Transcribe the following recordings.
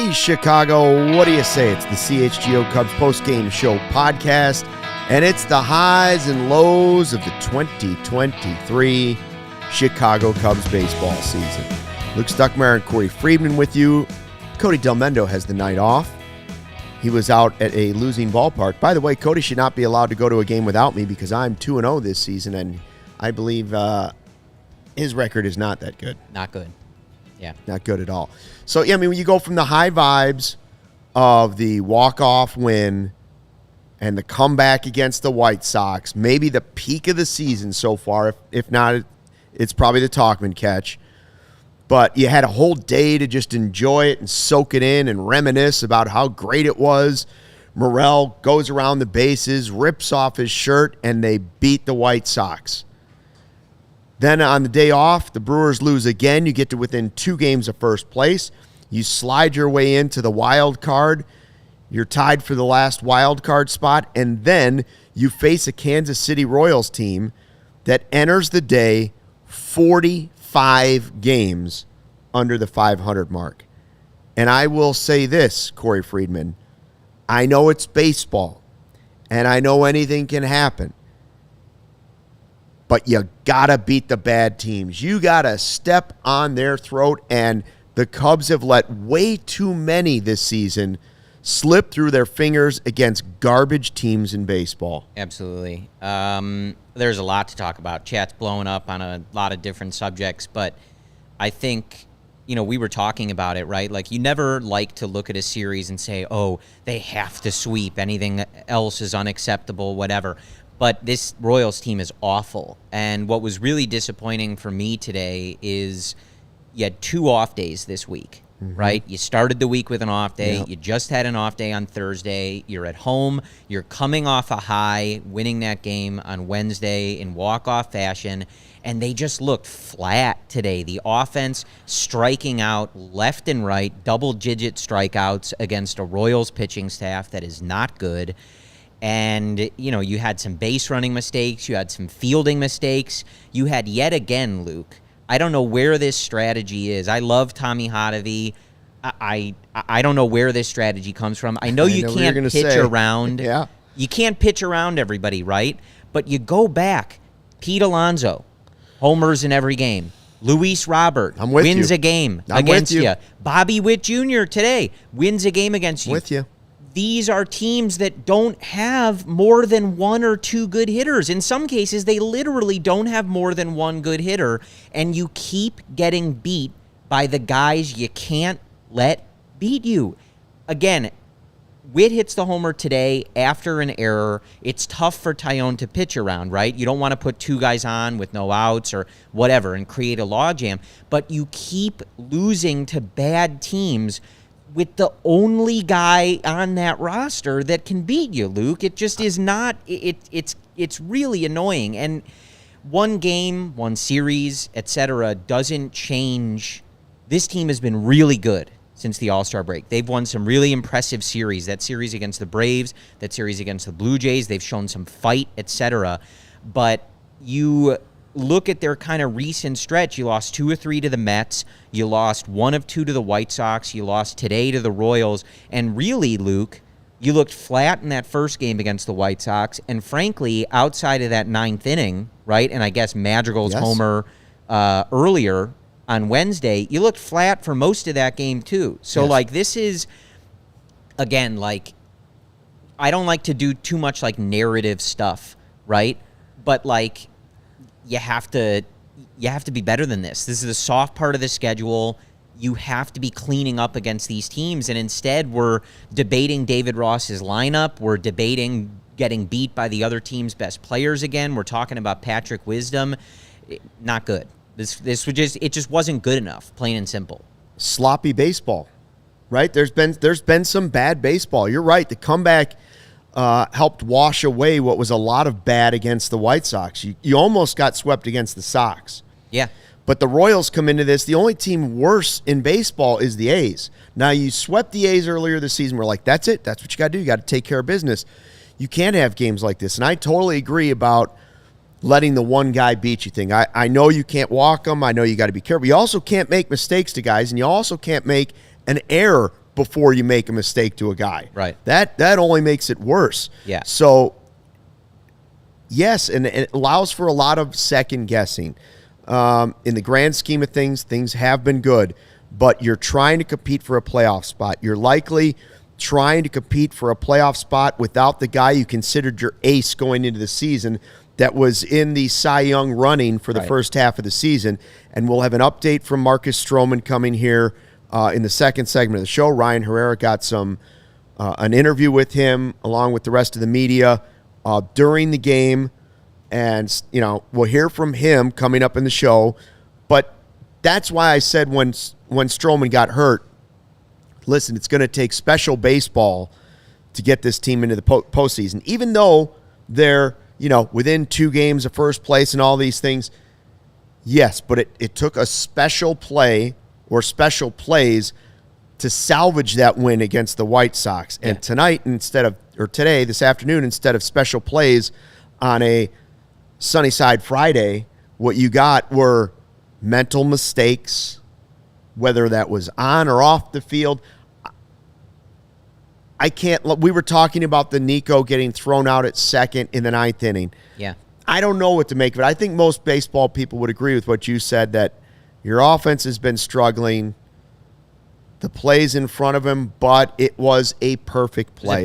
Hey, Chicago, what do you say? It's the CHGO Cubs Postgame Show podcast, and it's the highs and lows of the 2023 Chicago Cubs baseball season. Luke Stuckmeyer and Corey Freedman with you. Cody Delmendo has the night off. He was out at a losing ballpark. By the way, Cody should not be allowed to go to a game without me because I'm 2-0 this season, and I believe his record is not that good. Not good. Yeah. Not good at all. So, yeah, I mean, when you go from the high vibes of the walk-off win and the comeback against the White Sox, maybe the peak of the season so far, if not, it's probably the Tauchman catch. But you had a whole day to just enjoy it and soak it in and reminisce about how great it was. Morel goes around the bases, rips off his shirt, and they beat the White Sox. Then on the day off, the Brewers lose again. You get to within 2 games of first place. You slide your way into the wild card. You're tied for the last wild card spot. And then you face a Kansas City Royals team that enters the day 45 games under the 500 mark. And I will say this, Corey Freedman. I know it's baseball, and I know anything can happen. But you got to beat the bad teams. You got to step on their throat, and the Cubs have let way too many this season slip through their fingers against garbage teams in baseball. Absolutely. There's a lot to talk about. Chat's blowing up on a lot of different subjects, but I think, we were talking about it, right? Like, you never like to look at a series and say, oh, they have to sweep. Anything else is unacceptable, whatever. But this Royals team is awful. And what was really disappointing for me today is you had 2 off days this week, right? You started the week with an off day. Yep. You just had an off day on Thursday. You're at home. You're coming off a high, winning that game on Wednesday in walk-off fashion. And they just looked flat today. The offense striking out left and right, double-digit strikeouts against a Royals pitching staff that is not good. And, you had some base running mistakes. You had some fielding mistakes. You had yet again, Luke, I don't know where this strategy is. I love Tommy Hotovy. I don't know where this strategy comes from. I know you can't pitch around. Yeah. You can't pitch around everybody, right? But you go back. Pete Alonso, homers in every game. Luis Robert wins a game against you. Bobby Witt Jr. today wins a game against you. With you. These are teams that don't have more than 1 or 2 good hitters. In some cases, they literally don't have more than 1 good hitter, and you keep getting beat by the guys you can't let beat you. Again, Witt hits the homer today after an error. It's tough for Taillon to pitch around, right? You don't want to put 2 guys on with no outs or whatever and create a logjam, but you keep losing to bad teams with the only guy on that roster that can beat you, Luke. It just is not. It's really annoying. And one game, one series, etc., doesn't change. This team has been really good since the All-Star break. They've won some really impressive series. That series against the Braves, that series against the Blue Jays. They've shown some fight, etc. But you look at their kind of recent stretch. You lost 2 or 3 to the Mets. You lost 1 of 2 to the White Sox. You lost today to the Royals. And really, Luke, you looked flat in that first game against the White Sox. And frankly, outside of that 9th inning, right, and I guess Madrigal's homer earlier on Wednesday, you looked flat for most of that game too. So, this is, again, I don't like to do too much, narrative stuff, right? But, you have to be better than this. This is the soft part of the schedule. You have to be cleaning up against these teams, and instead we're debating David Ross's lineup. We're debating getting beat by the other team's best players again. We're talking about Patrick Wisdom. Not good. This was just wasn't good enough, plain and simple. Sloppy baseball, right? There's been some bad baseball. You're right. The comeback helped wash away what was a lot of bad against the White Sox. You almost got swept against the Sox. Yeah. But the Royals come into this. The only team worse in baseball is the A's. Now, you swept the A's earlier this season. We're like, that's it. That's what you got to do. You got to take care of business. You can't have games like this. And I totally agree about letting the one guy beat you thing. I know you can't walk them. I know you got to be careful. You also can't make mistakes to guys, and you also can't make an error before you make a mistake to a guy. Right. That only makes it worse. Yeah. So, yes, and it allows for a lot of second guessing. In the grand scheme of things have been good, but you're trying to compete for a playoff spot. You're likely trying to compete for a playoff spot without the guy you considered your ace going into the season that was in the Cy Young running for the first half of the season. And we'll have an update from Marcus Stroman coming here in the second segment of the show. Ryan Herrera got an interview with him along with the rest of the media during the game. And, we'll hear from him coming up in the show. But that's why I said when Stroman got hurt, listen, it's going to take special baseball to get this team into the postseason. Even though they're, within 2 games of first place and all these things, yes, but it took a special play or special plays to salvage that win against the White Sox. And today, this afternoon, instead of special plays on a Sunnyside Friday, what you got were mental mistakes, whether that was on or off the field. We were talking about the Nico getting thrown out at second in the 9th inning. Yeah. I don't know what to make of it. I think most baseball people would agree with what you said, that your offense has been struggling. The plays in front of him, but it was a perfect play.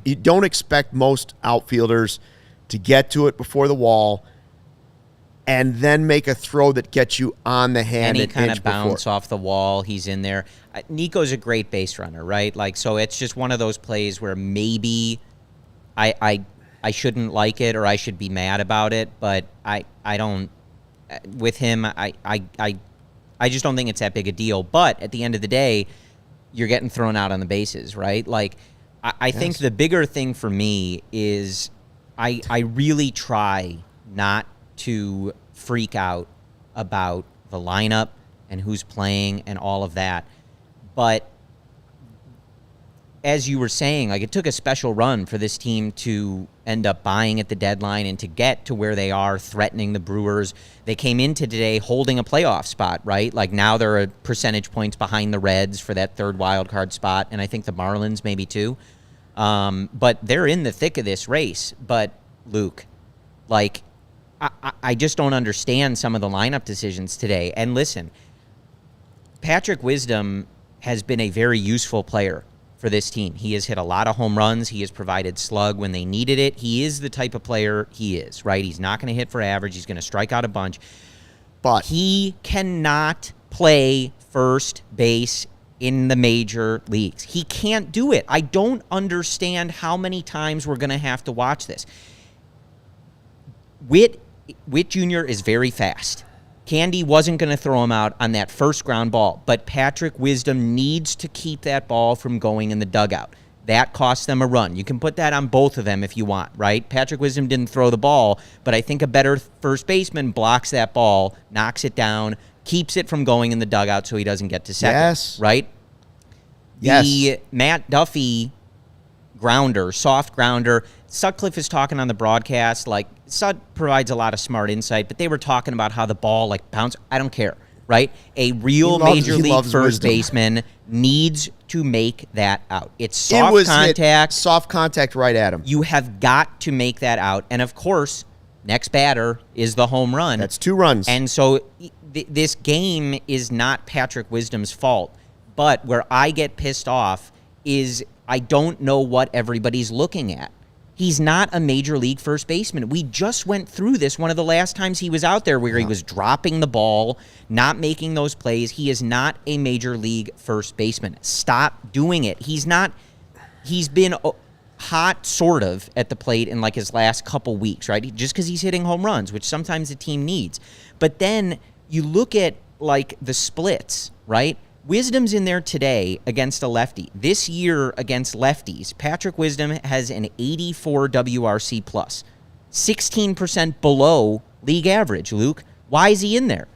You don't expect most outfielders to get to it before the wall and then make a throw that gets you on the hand. Any kind of bounce off the wall, he's in there. Nico's a great base runner, right? So it's just one of those plays where maybe I shouldn't like it or I should be mad about it, but I don't. With him, I just don't think it's that big a deal. But at the end of the day, you're getting thrown out on the bases, right? I think the bigger thing for me is I really try not to freak out about the lineup and who's playing and all of that. But as you were saying, it took a special run for this team to end up buying at the deadline and to get to where they are, threatening the Brewers. They came into today holding a playoff spot, right? Now they're a percentage points behind the Reds for that 3rd wild card spot, and I think the Marlins maybe too. But they're in the thick of this race. But, Luke, I just don't understand some of the lineup decisions today. And listen, Patrick Wisdom has been a very useful player for this team. He has hit a lot of home runs. He has provided slug when they needed it. He is the type of player he is, right? He's not going to hit for average. He's going to strike out a bunch. But he cannot play first base in the major leagues. He can't do it. I don't understand how many times we're going to have to watch this. Witt Jr. is very fast. Candy wasn't going to throw him out on that first ground ball, but Patrick Wisdom needs to keep that ball from going in the dugout. That cost them a run. You can put that on both of them if you want, right? Patrick Wisdom didn't throw the ball, but I think a better first baseman blocks that ball, knocks it down, keeps it from going in the dugout so he doesn't get to second, yes. Right? Yes. The Matt Duffy grounder, soft grounder, Sutcliffe is talking on the broadcast, Sut provides a lot of smart insight, but they were talking about how the ball bounced. I don't care, right? A real major league first baseman needs to make that out. It's soft contact. Soft contact right at him. You have got to make that out. And, of course, next batter is the home run. That's 2 runs. And so this game is not Patrick Wisdom's fault. But where I get pissed off is I don't know what everybody's looking at. He's not a major league first baseman. We just went through this one of the last times he was out there where he was dropping the ball, not making those plays. He is not a major league first baseman. Stop doing it. He's been hot sort of at the plate in his last couple weeks, right? Just because he's hitting home runs, which sometimes the team needs. But then you look at the splits, right? Wisdom's in there today against a lefty. This year against lefties, Patrick Wisdom has an 84 WRC plus, 16% below league average, Luke. Why is he in there?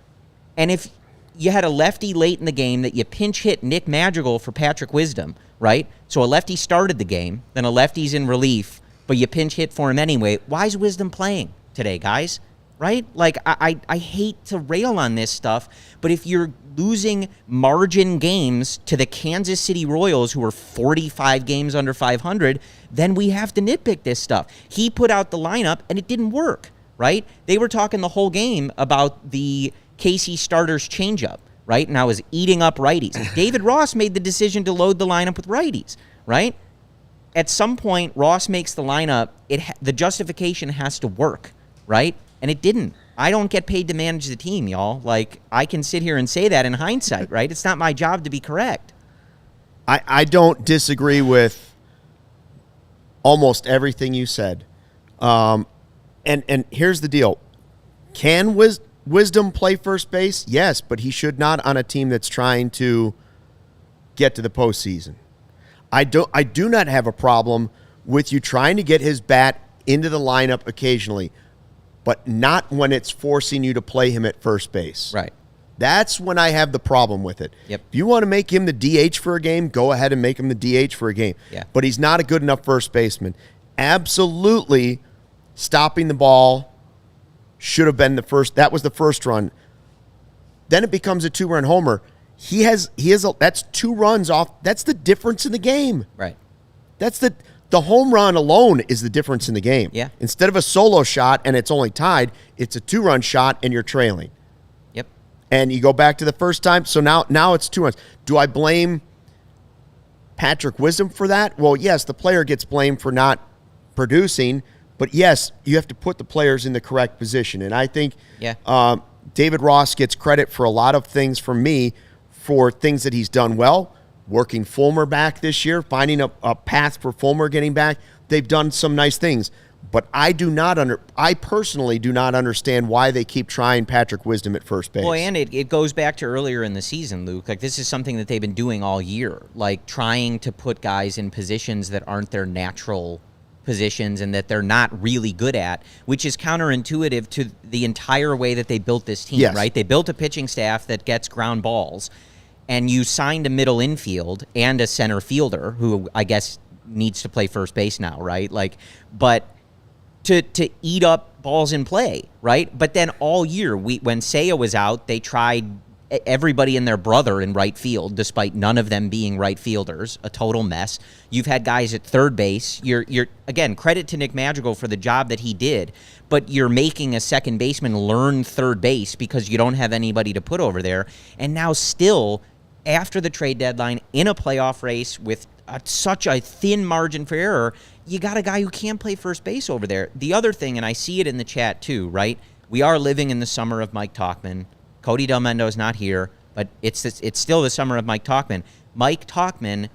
And if you had a lefty late in the game that you pinch hit Nick Madrigal for Patrick Wisdom, right? So a lefty started the game, then a lefty's in relief, but you pinch hit for him anyway. Why is Wisdom playing today, guys? right? Like, I hate to rail on this stuff, but if you're losing margin games to the Kansas City Royals, who are 45 games under 500, then we have to nitpick this stuff. He put out the lineup, and it didn't work, right? They were talking the whole game about the KC starters changeup, right? And I was eating up righties. David Ross made the decision to load the lineup with righties, right? At some point, Ross makes the lineup. The justification has to work, right? And it didn't. I don't get paid to manage the team, y'all. Like, I can sit here and say that in hindsight, right? It's not my job to be correct. I don't disagree with almost everything you said. And here's the deal. Can Wisdom play first base? Yes, but he should not on a team that's trying to get to the postseason. I do not have a problem with you trying to get his bat into the lineup occasionally, but not when it's forcing you to play him at first base. Right. That's when I have the problem with it. Yep. If you want to make him the DH for a game, go ahead and make him the DH for a game. Yeah. But he's not a good enough first baseman. Absolutely stopping the ball should have been the first. That was the first run. Then it becomes a 2-run homer. That's 2 runs off. That's the difference in the game. Right. That's the home run alone is the difference in the game. Yeah. Instead of a solo shot and it's only tied, it's a 2-run shot and you're trailing. Yep. And you go back to the first time. So now it's 2 runs. Do I blame Patrick Wisdom for that? Well, yes, the player gets blamed for not producing, but yes, you have to put the players in the correct position. And I think David Ross gets credit for a lot of things from me for things that he's done well. Working Fulmer back this year, finding a path for Fulmer getting back. They've done some nice things. But I personally do not understand why they keep trying Patrick Wisdom at first base. Well, and it goes back to earlier in the season, Luke. Like, this is something that they've been doing all year, like trying to put guys in positions that aren't their natural positions and that they're not really good at, which is counterintuitive to the entire way that they built this team, yes. Right? They built a pitching staff that gets ground balls, and you signed a middle infield and a center fielder who I guess needs to play first base now, right? Like, but to eat up balls in play, right? But then all year, when Seiya was out, they tried everybody and their brother in right field, despite none of them being right fielders. A total mess. You've had guys at third base. You're again, credit to Nick Madrigal for the job that he did, but you're making a second baseman learn third base because you don't have anybody to put over there. And now still, after the trade deadline, in a playoff race with such a thin margin for error, you got a guy who can't play first base over there. The other thing, and I see it in the chat too, right? We are living in the summer of Mike Tauchman. Cody Del Mendo is not here, but it's still the summer of Mike Tauchman. Mike Tauchman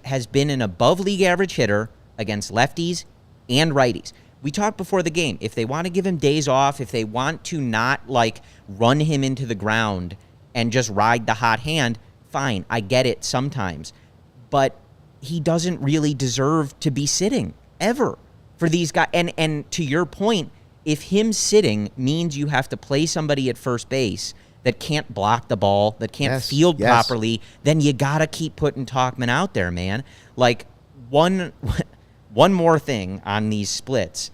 has been an above-league average hitter against lefties and righties. We talked before the game. If they want to give him days off, if they want to not, like, run him into the ground and just ride the hot hand, fine. I get it sometimes. But he doesn't really deserve to be sitting, ever, for these guys. And to your point, if him sitting means you have to play somebody at first base that can't block the ball, that can't field properly, then you got to keep putting Tauchman out there, man. Like, one more thing on these splits.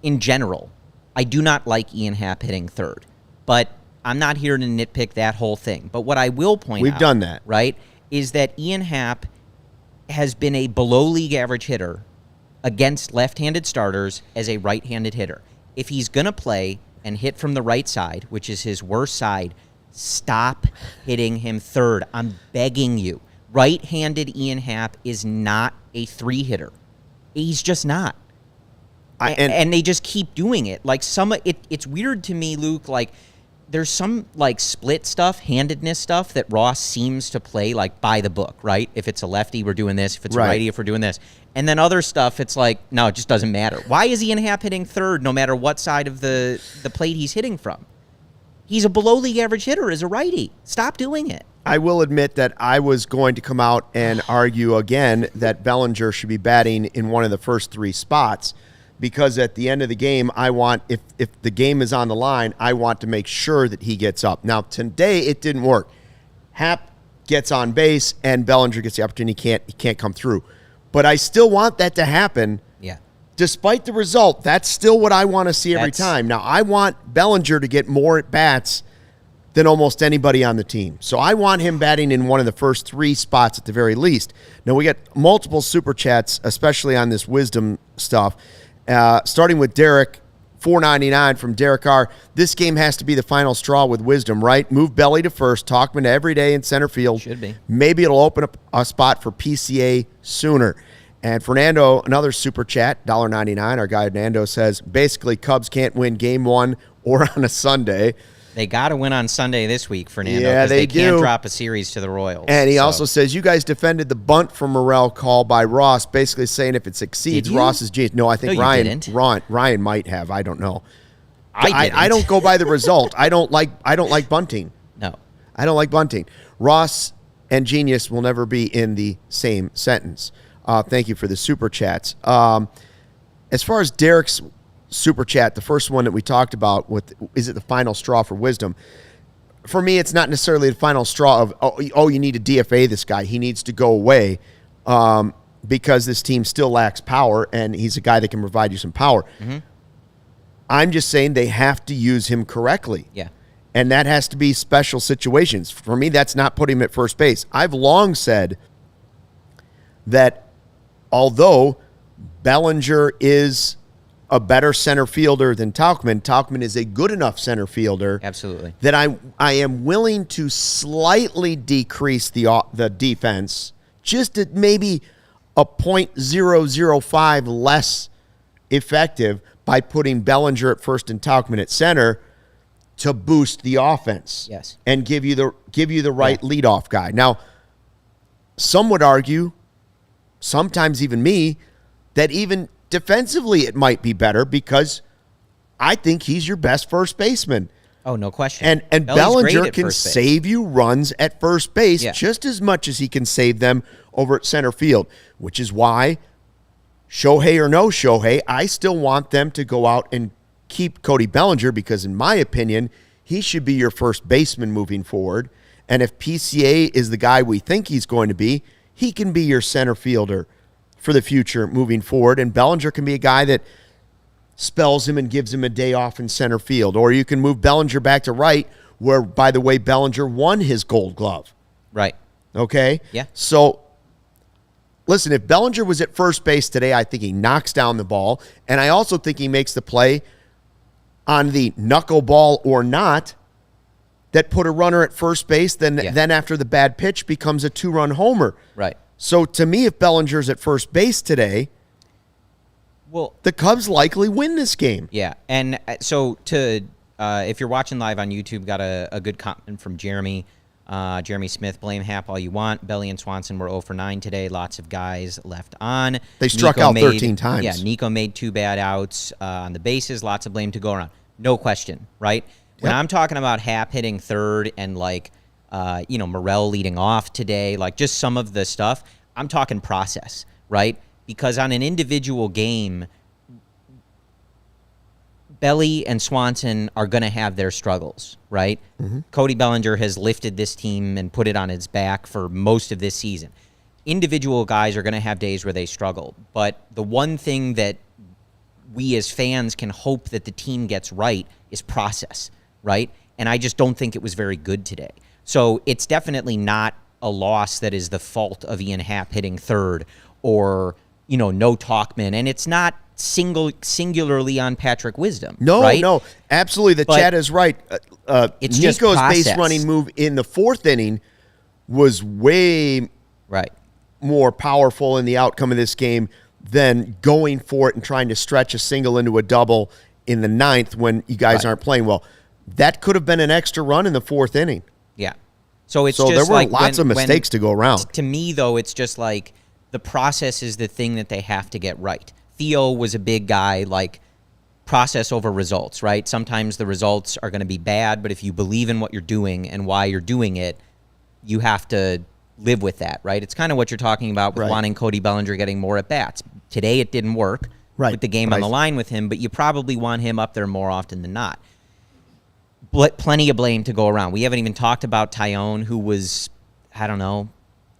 In general, I do not like Ian Happ hitting third, but I'm not here to nitpick that whole thing. But what I will point out, we've done that, right, is that Ian Happ has been a below-league average hitter against left-handed starters as a right-handed hitter. If he's going to play and hit from the right side, which is his worst side, stop hitting him third. I'm begging you. Right-handed Ian Happ is not a 3-hitter. He's just not. And they just keep doing it. Like, it's weird to me, Luke, like, there's some, like, split stuff, handedness stuff that Ross seems to play, like, by the book, right? If it's a lefty, we're doing this. If it's a righty, if we're doing this. And then other stuff, it's like, no, it just doesn't matter. Why is Ian Happ hitting third no matter what side of the plate he's hitting from? He's a below-league average hitter as a righty. Stop doing it. I will admit that I was going to come out and argue again that Bellinger should be batting in one of the first 3 spots, because at the end of the game, I want, if the game is on the line, I want to make sure that he gets up. Now, today, it didn't work. Happ gets on base, and Bellinger gets the opportunity. He can't come through. But I still want that to happen despite the result, that's still what I want to see every That's- time. Now, I want Bellinger to get more at-bats than almost anybody on the team. So I want him batting in one of the first 3 spots at the very least. Now, we got multiple super chats, especially on this wisdom stuff, starting with Derek, $4.99 from Derek R. This game has to be the final straw with wisdom, right? Move Belly to first, Tauchman every day in center field. Should be. Maybe it'll open up a spot for PCA sooner. And Fernando, another super chat, $1.99. Our guy Nando says, basically, Cubs can't win game 1 or on a Sunday. They got to win on Sunday this week, Fernando. Yeah, 'cause they can't do. drop a series to the Royals. And he also says, you guys defended the bunt from Morel call by Ross, basically saying if it succeeds, Did you? Ross is genius. No, I think No, you didn't. Ryan might have. I don't know. I didn't. I don't go by the result. I don't like bunting. No. I don't like bunting. Ross and genius will never be in the same sentence. Thank you for the super chats. As far as Derek's super chat, the first one that we talked about, is it the final straw for wisdom? For me, it's not necessarily the final straw of, oh, you need to DFA this guy. He needs to go away because this team still lacks power, and he's a guy that can provide you some power. Mm-hmm. I'm just saying they have to use him correctly. Yeah. And that has to be special situations. For me, that's not putting him at first base. I've long said that although Bellinger is a better center fielder than Tauchman, Tauchman is a good enough center fielder. Absolutely. That I am willing to slightly decrease the defense, just at maybe a .005 less effective by putting Bellinger at first and Tauchman at center to boost the offense. Yes. And give you the right leadoff guy. Now, some would argue, sometimes even me, that even defensively it might be better because I think he's your best first baseman. Oh, no question. And Belly's Bellinger great at can first base. save you runs at first base Yeah. just as much as he can save them over at center field, which is why, Shohei or no Shohei, I still want them to go out and keep Cody Bellinger because, in my opinion, he should be your first baseman moving forward. And if PCA is the guy we think he's going to be, he can be your center fielder for the future moving forward. And Bellinger can be a guy that spells him and gives him a day off in center field. Or you can move Bellinger back to right, where, by the way, Bellinger won his Gold Glove. Right. Okay? Yeah. So, listen, if Bellinger was at first base today, I think he knocks down the ball. And I also think he makes the play on the knuckleball or not that put a runner at first base, then after the bad pitch becomes a 2-run homer. Right. So to me, if Bellinger's at first base today, well, the Cubs likely win this game. Yeah, and so if you're watching live on YouTube, got a good comment from Jeremy. Jeremy Smith, blame Hap all you want. Belly and Swanson were 0 for 9 today. Lots of guys left on. They struck out 13 times. Yeah, Nico made 2 bad outs on the bases. Lots of blame to go around. No question, right? When I'm talking about Hap hitting third and Morel leading off today, like just some of the stuff, I'm talking process, right? Because on an individual game, Belly and Swanson are going to have their struggles, right? Mm-hmm. Cody Bellinger has lifted this team and put it on its back for most of this season. Individual guys are going to have days where they struggle. But the one thing that we as fans can hope that the team gets right is process, right? And I just don't think it was very good today. So it's definitely not a loss that is the fault of Ian Happ hitting third or, no Tauchman. And it's not singularly on Patrick Wisdom. No, absolutely. The chat is right. It's Nico's just base running move in the 4th inning was way more powerful in the outcome of this game than going for it and trying to stretch a single into a double in the 9th when you guys aren't playing well. That could have been an extra run in the 4th inning. Yeah. So it's so just there were lots of mistakes to go around. To me, though, it's just like the process is the thing that they have to get right. Theo was a big guy, like process over results, right? Sometimes the results are going to be bad, but if you believe in what you're doing and why you're doing it, you have to live with that, right? It's kind of what you're talking about with wanting Cody Bellinger getting more at-bats. Today it didn't work with the game on the line with him, but you probably want him up there more often than not. Plenty of blame to go around. We haven't even talked about Taillon, who was, I don't know,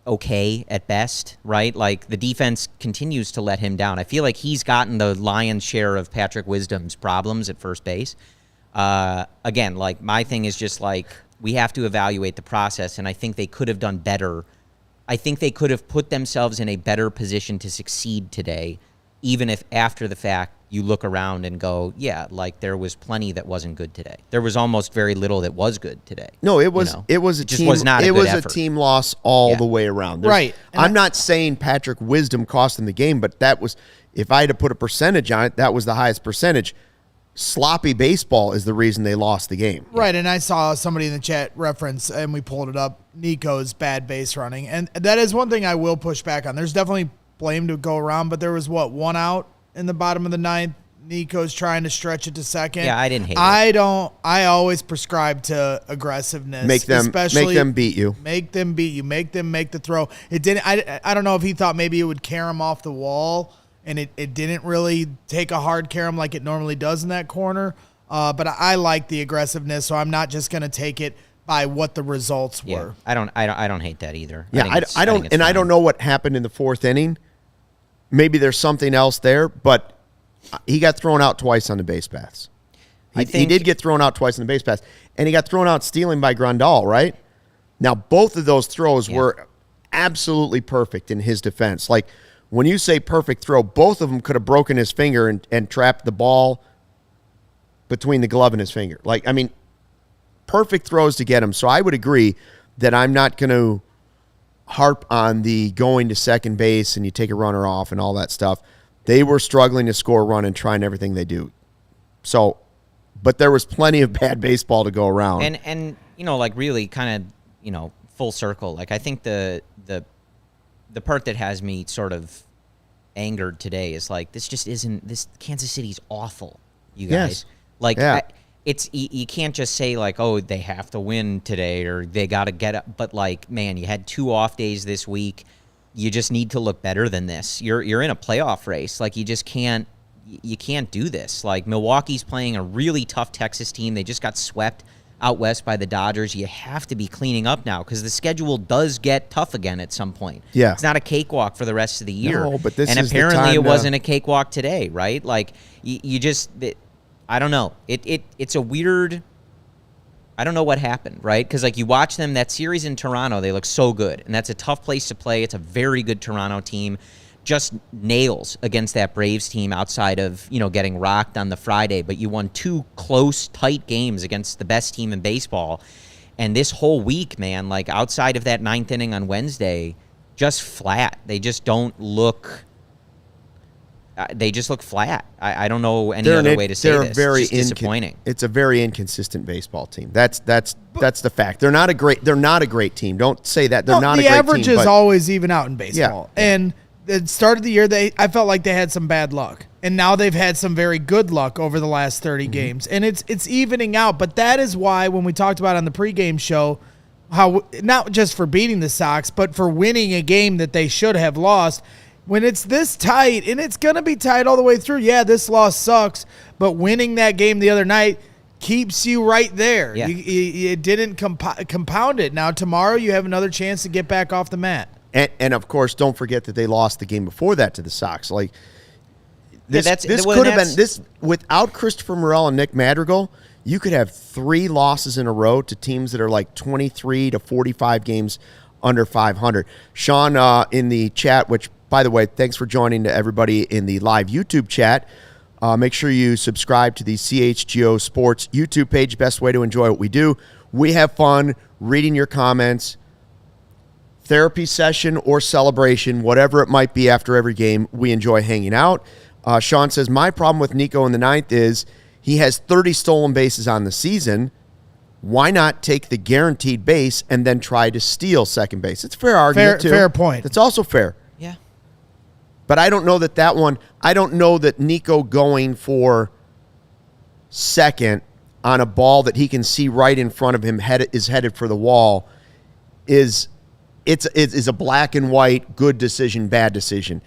okay at best, right? Like, the defense continues to let him down. I feel like he's gotten the lion's share of Patrick Wisdom's problems at first base. Again, like, my thing is just, like, we have to evaluate the process, and I think they could have done better. I think they could have put themselves in a better position to succeed today, even if after the fact you look around and go, yeah, like, there was plenty that wasn't good today. There was almost very little that was good today. No, it was a team. Was not a good effort. A team loss all the way around. Right. I'm not saying Patrick Wisdom cost them the game, but that was, if I had to put a percentage on it, that was the highest percentage. Sloppy baseball is the reason they lost the game. Right, and I saw somebody in the chat reference, and we pulled it up, Nico's bad base running. And that is one thing I will push back on. There's definitely blame to go around, but there was, one out in the bottom of the ninth? Nico's trying to stretch it to second. Yeah, I didn't hate it. I always prescribe to aggressiveness. Make them beat you. Make them beat you. Make them make the throw. It didn't. I don't know if he thought maybe it would carry him off the wall, and it didn't really take a hard carry him like it normally does in that corner. But I like the aggressiveness, so I'm not just going to take it by what the results were. I don't hate that either. Yeah, I don't know what happened in the fourth inning. Maybe there's something else there, but he got thrown out twice on the base paths. He did get thrown out twice on the base paths, and he got thrown out stealing by Grandal, right? Now, both of those throws were absolutely perfect in his defense. Like, when you say perfect throw, both of them could have broken his finger and trapped the ball between the glove and his finger. Like, I mean, perfect throws to get him. So I would agree that I'm not going to harp on the going to second base and you take a runner off and all that stuff. They were struggling to score a run and trying everything they do. So, but there was plenty of bad baseball to go around. And like, really kind of, full circle. Like, I think the part that has me sort of angered today is, like, this just isn't, this Kansas City's awful, you guys. Yes. Like, you can't just say, like, oh, they have to win today or they got to get up. But, like, man, you had 2 off days this week. You just need to look better than this. You're in a playoff race. Like, you just can't do this. Like, Milwaukee's playing a really tough Texas team. They just got swept out west by the Dodgers. You have to be cleaning up now because the schedule does get tough again at some point. Yeah. It's not a cakewalk for the rest of the year. No, but this and is apparently the time it wasn't a cakewalk today, right? Like, you just I don't know. It's a weird, I don't know what happened, right? Because, like, you watch them, that series in Toronto, they look so good. And that's a tough place to play. It's a very good Toronto team. Just nails against that Braves team outside of, getting rocked on the Friday. But you won 2 close, tight games against the best team in baseball. And this whole week, man, like, outside of that 9th inning on Wednesday, just flat. They just don't look... they just look flat. I don't know any other way to say this. It's just disappointing. It's a very inconsistent baseball team. That's the fact. They're not a great team. Don't say that. They're not a great team. The averages always even out in baseball. Yeah. And the start of the year, I felt like they had some bad luck. And now they've had some very good luck over the last 30 games. And it's evening out. But that is why when we talked about on the pregame show, how not just for beating the Sox, but for winning a game that they should have lost, when it's this tight, and it's going to be tight all the way through, this loss sucks, but winning that game the other night keeps you right there. Yeah. It didn't compound it. Now, tomorrow you have another chance to get back off the mat. And of course, don't forget that they lost the game before that to the Sox. Like, this could have been, this without Christopher Morel and Nick Madrigal, you could have 3 losses in a row to teams that are like 23 to 45 games under 500. Sean in the chat, which, by the way, thanks for joining to everybody in the live YouTube chat. Make sure you subscribe to the CHGO Sports YouTube page. Best way to enjoy what we do. We have fun reading your comments. Therapy session or celebration, whatever it might be after every game, we enjoy hanging out. Sean says, my problem with Nico in the 9th is he has 30 stolen bases on the season. Why not take the guaranteed base and then try to steal second base? It's a fair argument, too. Fair point. That's also fair. Yeah. But I don't know that one, I don't know that Nico going for second on a ball that he can see right in front of him is headed for the wall is a black and white, good decision, bad decision.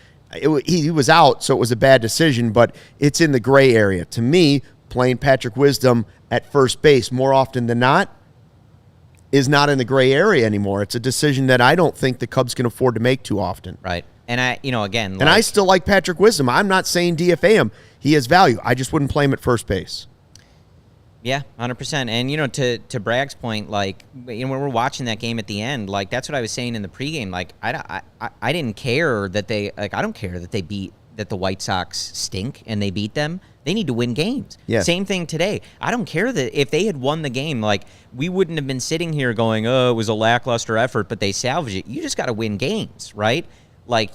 He was out, so it was a bad decision, but it's in the gray area. To me, playing Patrick Wisdom at first base more often than not is not in the gray area anymore. It's a decision that I don't think the Cubs can afford to make too often. Right. And again, and I still like Patrick Wisdom. I'm not saying DFA him. He has value. I just wouldn't play him at first base. Yeah, 100%. And, to Bragg's point, when we're watching that game at the end, that's what I was saying in the pregame. I didn't care that I don't care that that the White Sox stink and they beat them. They need to win games. Yes. Same thing today. I don't care that if they had won the game, we wouldn't have been sitting here going, oh, it was a lackluster effort, but they salvaged it. You just got to win games, right?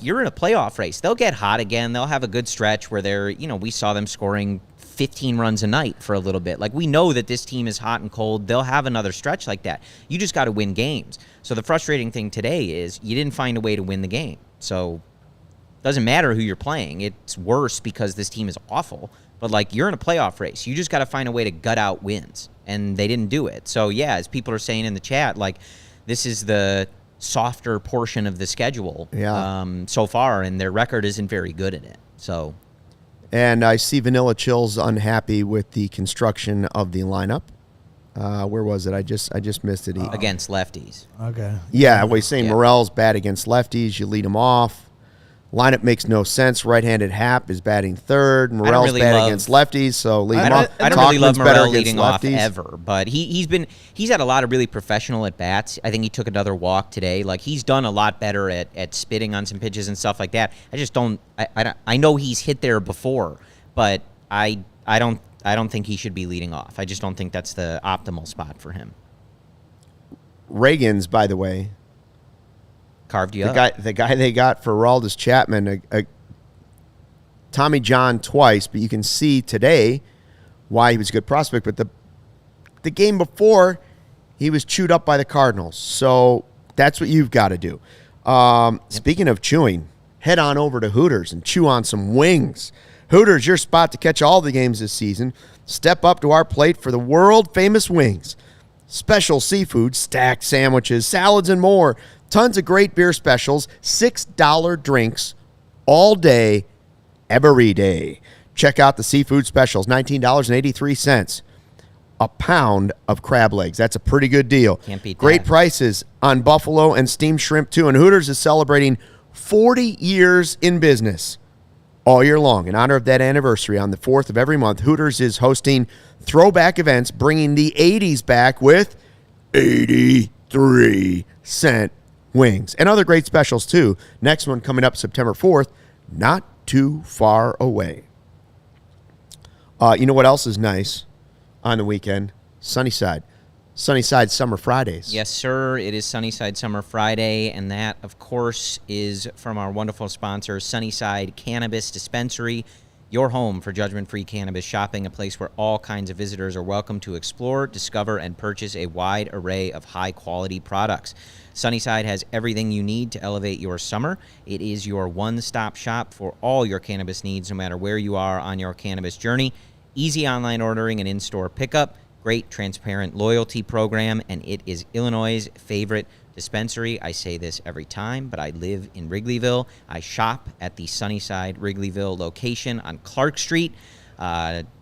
You're in a playoff race. They'll get hot again. They'll have a good stretch where we saw them scoring 15 runs a night for a little bit. We know that this team is hot and cold. They'll have another stretch like that. You just got to win games. So the frustrating thing today is you didn't find a way to win the game. So it doesn't matter who you're playing. It's worse because this team is awful. But you're in a playoff race. You just got to find a way to gut out wins. And they didn't do it. So yeah, as people are saying in the chat, this is the softer portion of the schedule so far, and their record isn't very good in it. So, and I see Vanilla Chill's unhappy with the construction of the lineup. Where was it? I just missed it. Against lefties. Okay. Yeah, well, he's saying Morel's bad against lefties. You lead him off. Lineup makes no sense. Right-handed Hap is batting third. Morel's bad against lefties, so lead him off. I don't really love Morel leading off lefties. ever, but he's had a lot of really professional at-bats. I think he took another walk today. He's done a lot better at spitting on some pitches and stuff like that. I just don't I know he's hit there before, but I don't think he should be leading off. I just don't think that's the optimal spot for him. Reagan's, by the way, carved you up. The guy they got for Aroldis Chapman, Tommy John twice, but you can see today why he was a good prospect. But the game before, he was chewed up by the Cardinals. So that's what you've got to do. Speaking of chewing, head on over to Hooters and chew on some wings. Hooters, your spot to catch all the games this season. Step up to our plate for the world-famous wings. Special seafood, stacked sandwiches, salads, and more. Tons of great beer specials, $6 drinks all day, every day. Check out the seafood specials, $19.83. A pound of crab legs. That's a pretty good deal. Can't beat Great that. prices on buffalo and steamed shrimp, too. And Hooters is celebrating 40 years in business all year long. In honor of that anniversary, on the 4th of every month, Hooters is hosting throwback events, bringing the 80s back with 83-cent wings and other great specials too. Next one coming up September 4th, not too far away. You know what else is nice on the weekend? Sunnyside Summer Fridays. Yes, sir. It is Sunnyside Summer Friday, and that, of course, is from our wonderful sponsor, Sunnyside Cannabis Dispensary, your home for judgment-free cannabis shopping, a place where all kinds of visitors are welcome to explore, discover, and purchase a wide array of high-quality products. Sunnyside has everything you need to elevate your summer. It is your one-stop shop for all your cannabis needs, no matter where you are on your cannabis journey. Easy online ordering and in-store pickup, great transparent loyalty program, and it is Illinois' favorite dispensary. I say this every time, but I live in Wrigleyville. I shop at the Sunnyside Wrigleyville location on Clark Street,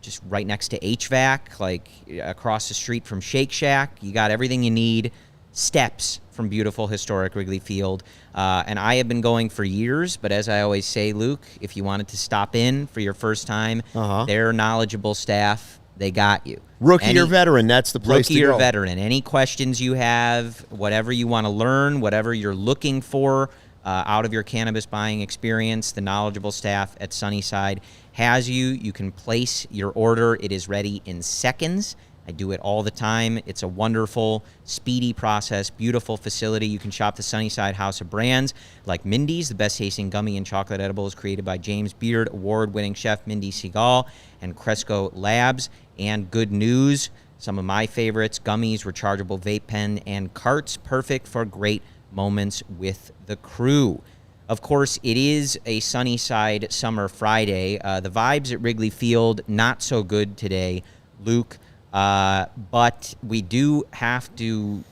just right next to HVAC, across the street from Shake Shack. You got everything you need. Steps from beautiful historic Wrigley Field. And I have been going for years, but as I always say, Luke, if you wanted to stop in for your first time, their knowledgeable staff, they got you. Rookie or veteran, that's the place to go. Rookie or veteran. Any questions you have, whatever you want to learn, whatever you're looking for out of your cannabis buying experience, the knowledgeable staff at Sunnyside has you. You can place your order. It is ready in seconds. I do it all the time. It's a wonderful, speedy process, beautiful facility. You can shop the Sunnyside House of Brands like Mindy's, the best-tasting gummy and chocolate edibles created by James Beard award-winning chef Mindy Segal, and Cresco Labs. And Good News, some of my favorites, gummies, rechargeable vape pen, and carts, perfect for great moments with the crew. Of course, it is a Sunnyside Summer Friday. The vibes at Wrigley Field, not so good today, Luke. But we do have to,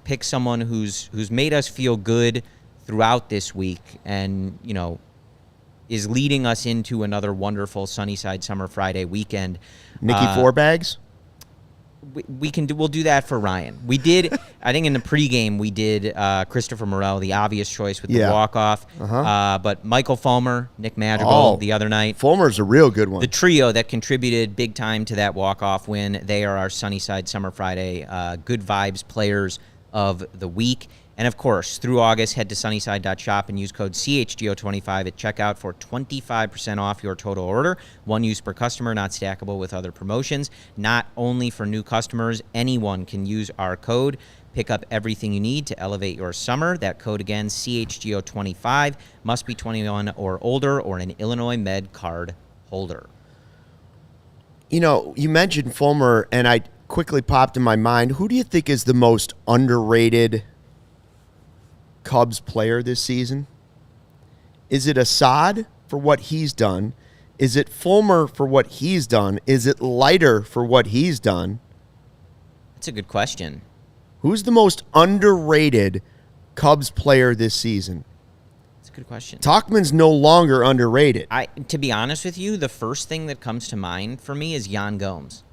pick someone who's made us feel good throughout this week and, is leading us into another wonderful Sunnyside Summer Friday weekend. Nikki Fourbags? we'll do that for Ryan. We did, I think in the pregame, we did Christopher Morel, the obvious choice with the walk-off. But Michael Fulmer, Nick Madrigal the other night. Fulmer's a real good one. The trio that contributed big time to that walk-off win, they are our Sunnyside Summer Friday Good Vibes players of the week. And, of course, through August, head to sunnyside.shop and use code CHGO25 at checkout for 25% off your total order. One use per customer, not stackable with other promotions. Not only for new customers, anyone can use our code. Pick up everything you need to elevate your summer. That code again, CHGO25, must be 21 or older or an Illinois Med card holder. You know, you mentioned Fulmer, and I quickly popped in my mind, who do you think is the most underrated Cubs player this season? Is it Assad for what he's done? Is it Fulmer for what he's done? Is it Leiter for what he's done? That's a good question. Who's the most underrated Cubs player this season? That's a good question. Tauchman's no longer underrated. To be honest with you, the first thing that comes to mind for me is Yan Gomes.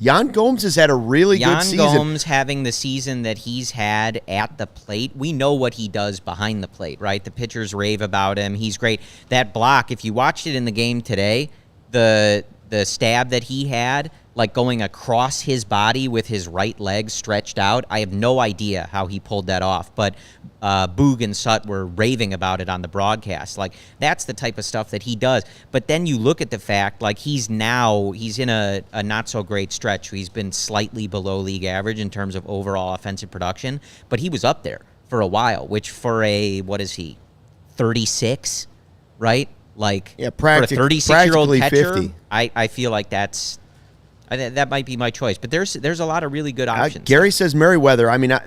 Yan Gomes has had a really good season. Yan Gomes having the season that he's had at the plate. We know what he does behind the plate, right? The pitchers rave about him. He's great. That block, if you watched it in the game today, the stab that he had, like going across his body with his right leg stretched out, I have no idea how he pulled that off. But Boog and Sut were raving about it on the broadcast. Like, that's the type of stuff that he does. But then you look at the fact, like, he's in a not-so-great stretch. He's been slightly below league average in terms of overall offensive production. But he was up there for a while, which for what is he, 36, right? Like, for a 36-year-old catcher, 50. I feel like that might be my choice. But there's a lot of really good options. Gary says Merriweather. I mean,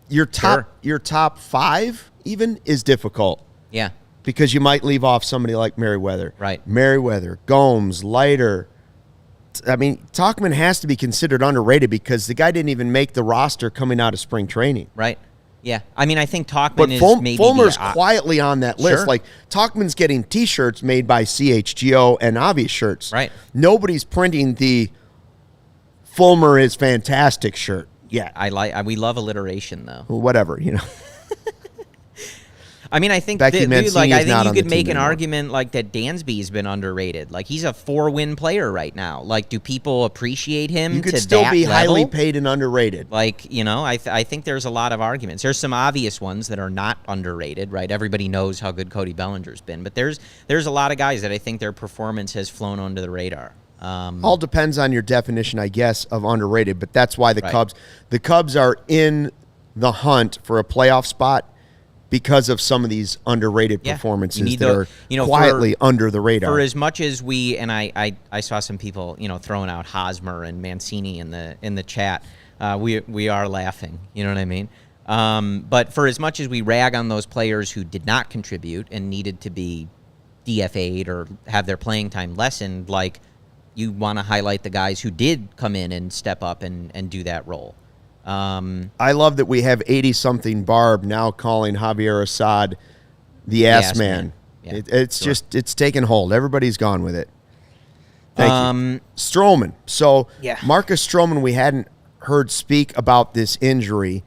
your top five even is difficult. Yeah. Because you might leave off somebody like Merriweather. Right. Merriweather, Gomes, Leiter. I mean, Tauchman has to be considered underrated because the guy didn't even make the roster coming out of spring training. Right. Yeah. I mean, I think Tauchman is maybe Fulmer's quietly on that list. Sure. Like, Tauchman's getting T-shirts made by CHGO and obvious shirts. Right. Nobody's printing the Fulmer is fantastic shirt. Yeah. We love alliteration, though. Whatever, you know. I mean, I think Becky Mancini I think not you on could the make team an anymore. argument like that Dansby's been underrated. Like, he's a 4-win player right now. Like, do people appreciate him You could to still that be level? highly paid and underrated. Like, you know, I think there's a lot of arguments. There's some obvious ones that are not underrated, right? Everybody knows how good Cody Bellinger's been. But there's a lot of guys that I think their performance has flown under the radar. All depends on your definition, I guess, of underrated. But that's why the Cubs are in the hunt for a playoff spot because of some of these underrated performances that are quietly under the radar. For as much as I saw some people, throwing out Hosmer and Mancini in the chat. We are laughing. You know what I mean? But for as much as we rag on those players who did not contribute and needed to be DFA'd or have their playing time lessened, like, you want to highlight the guys who did come in and step up and do that role. I love that we have 80-something Barb now calling Javier Assad the ass man. Yeah, it's taken hold. Everybody's gone with it. Thank you. Stroman. So Marcus Stroman, we hadn't heard speak about this injury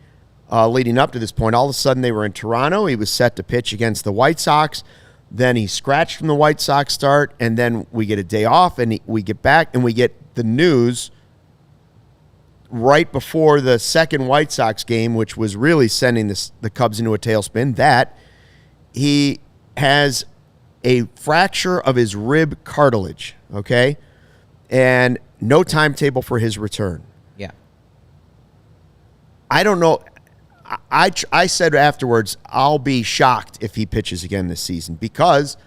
leading up to this point. All of a sudden they were in Toronto. He was set to pitch against the White Sox. Then he scratched from the White Sox start, and then we get a day off, and we get back, and we get the news right before the second White Sox game, which was really sending the Cubs into a tailspin, that he has a fracture of his rib cartilage, okay? And no timetable for his return. Yeah. I don't know. I said afterwards, I'll be shocked if he pitches again this season because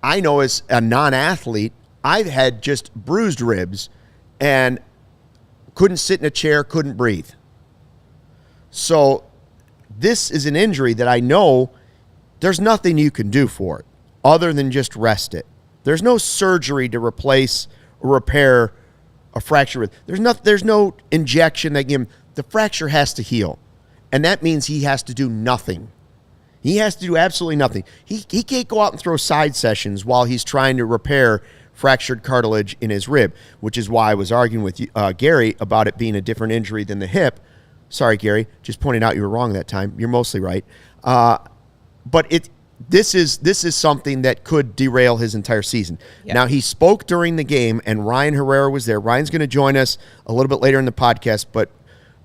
I know as a non-athlete, I've had just bruised ribs and couldn't sit in a chair, couldn't breathe. So this is an injury that I know there's nothing you can do for it other than just rest it. There's no surgery to replace or repair a fracture rib. There's no injection that give him. The fracture has to heal. And that means he has to do nothing. He has to do absolutely nothing. He can't go out and throw side sessions while he's trying to repair fractured cartilage in his rib, which is why I was arguing with Gary about it being a different injury than the hip. Sorry, Gary, just pointing out you were wrong that time. You're mostly right. But this is something that could derail his entire season. Yeah. Now, he spoke during the game, and Ryan Herrera was there. Ryan's going to join us a little bit later in the podcast. But,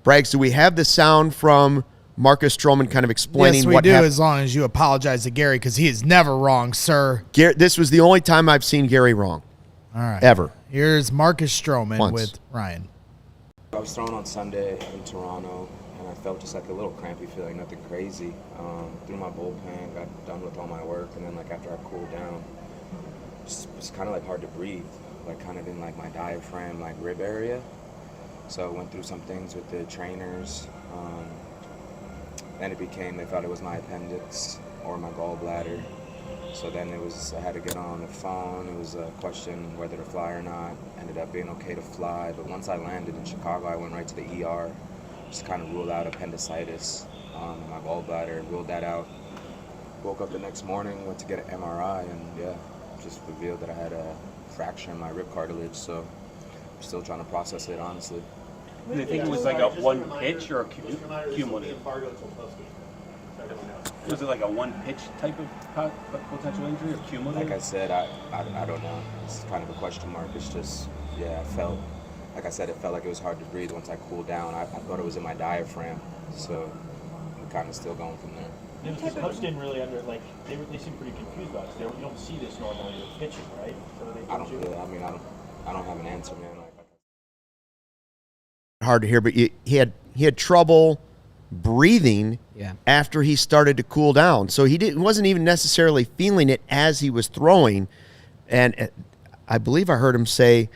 Braggs, do we have the sound from Marcus Stroman kind of explaining what happened? Yes, we do, as long as you apologize to Gary, because he is never wrong, sir. This was the only time I've seen Gary wrong. All right. Ever. Here's Marcus Stroman with Ryan. I was thrown on Sunday in Toronto, and I felt just like a little crampy feeling, nothing crazy. Threw my bullpen, got done with all my work, and then like after I cooled down, it's kind of like hard to breathe, like kind of in like my diaphragm, like rib area. So I went through some things with the trainers. Then they thought it was my appendix or my gallbladder. So then I had to get on the phone. It was a question whether to fly or not. Ended up being okay to fly. But once I landed in Chicago, I went right to the ER. Just kind of ruled out appendicitis in my gallbladder, ruled that out. Woke up the next morning, went to get an MRI, and just revealed that I had a fracture in my rib cartilage. So I'm still trying to process it, honestly. Do they think it was like a one pitch or a cumulative? Was it like a one pitch type of potential injury or cumulative? Like I said, I don't know. It's kind of a question mark. It's just, it felt like it was hard to breathe once I cooled down. I thought it was in my diaphragm. So I'm kind of still going from there. The Cubs didn't really they seem pretty confused about it. You don't see this normally with pitching, right? So I don't have an answer, man. Hard to hear, but he had trouble breathing after he started to cool down. So he wasn't even necessarily feeling it as he was throwing. And I believe I heard him say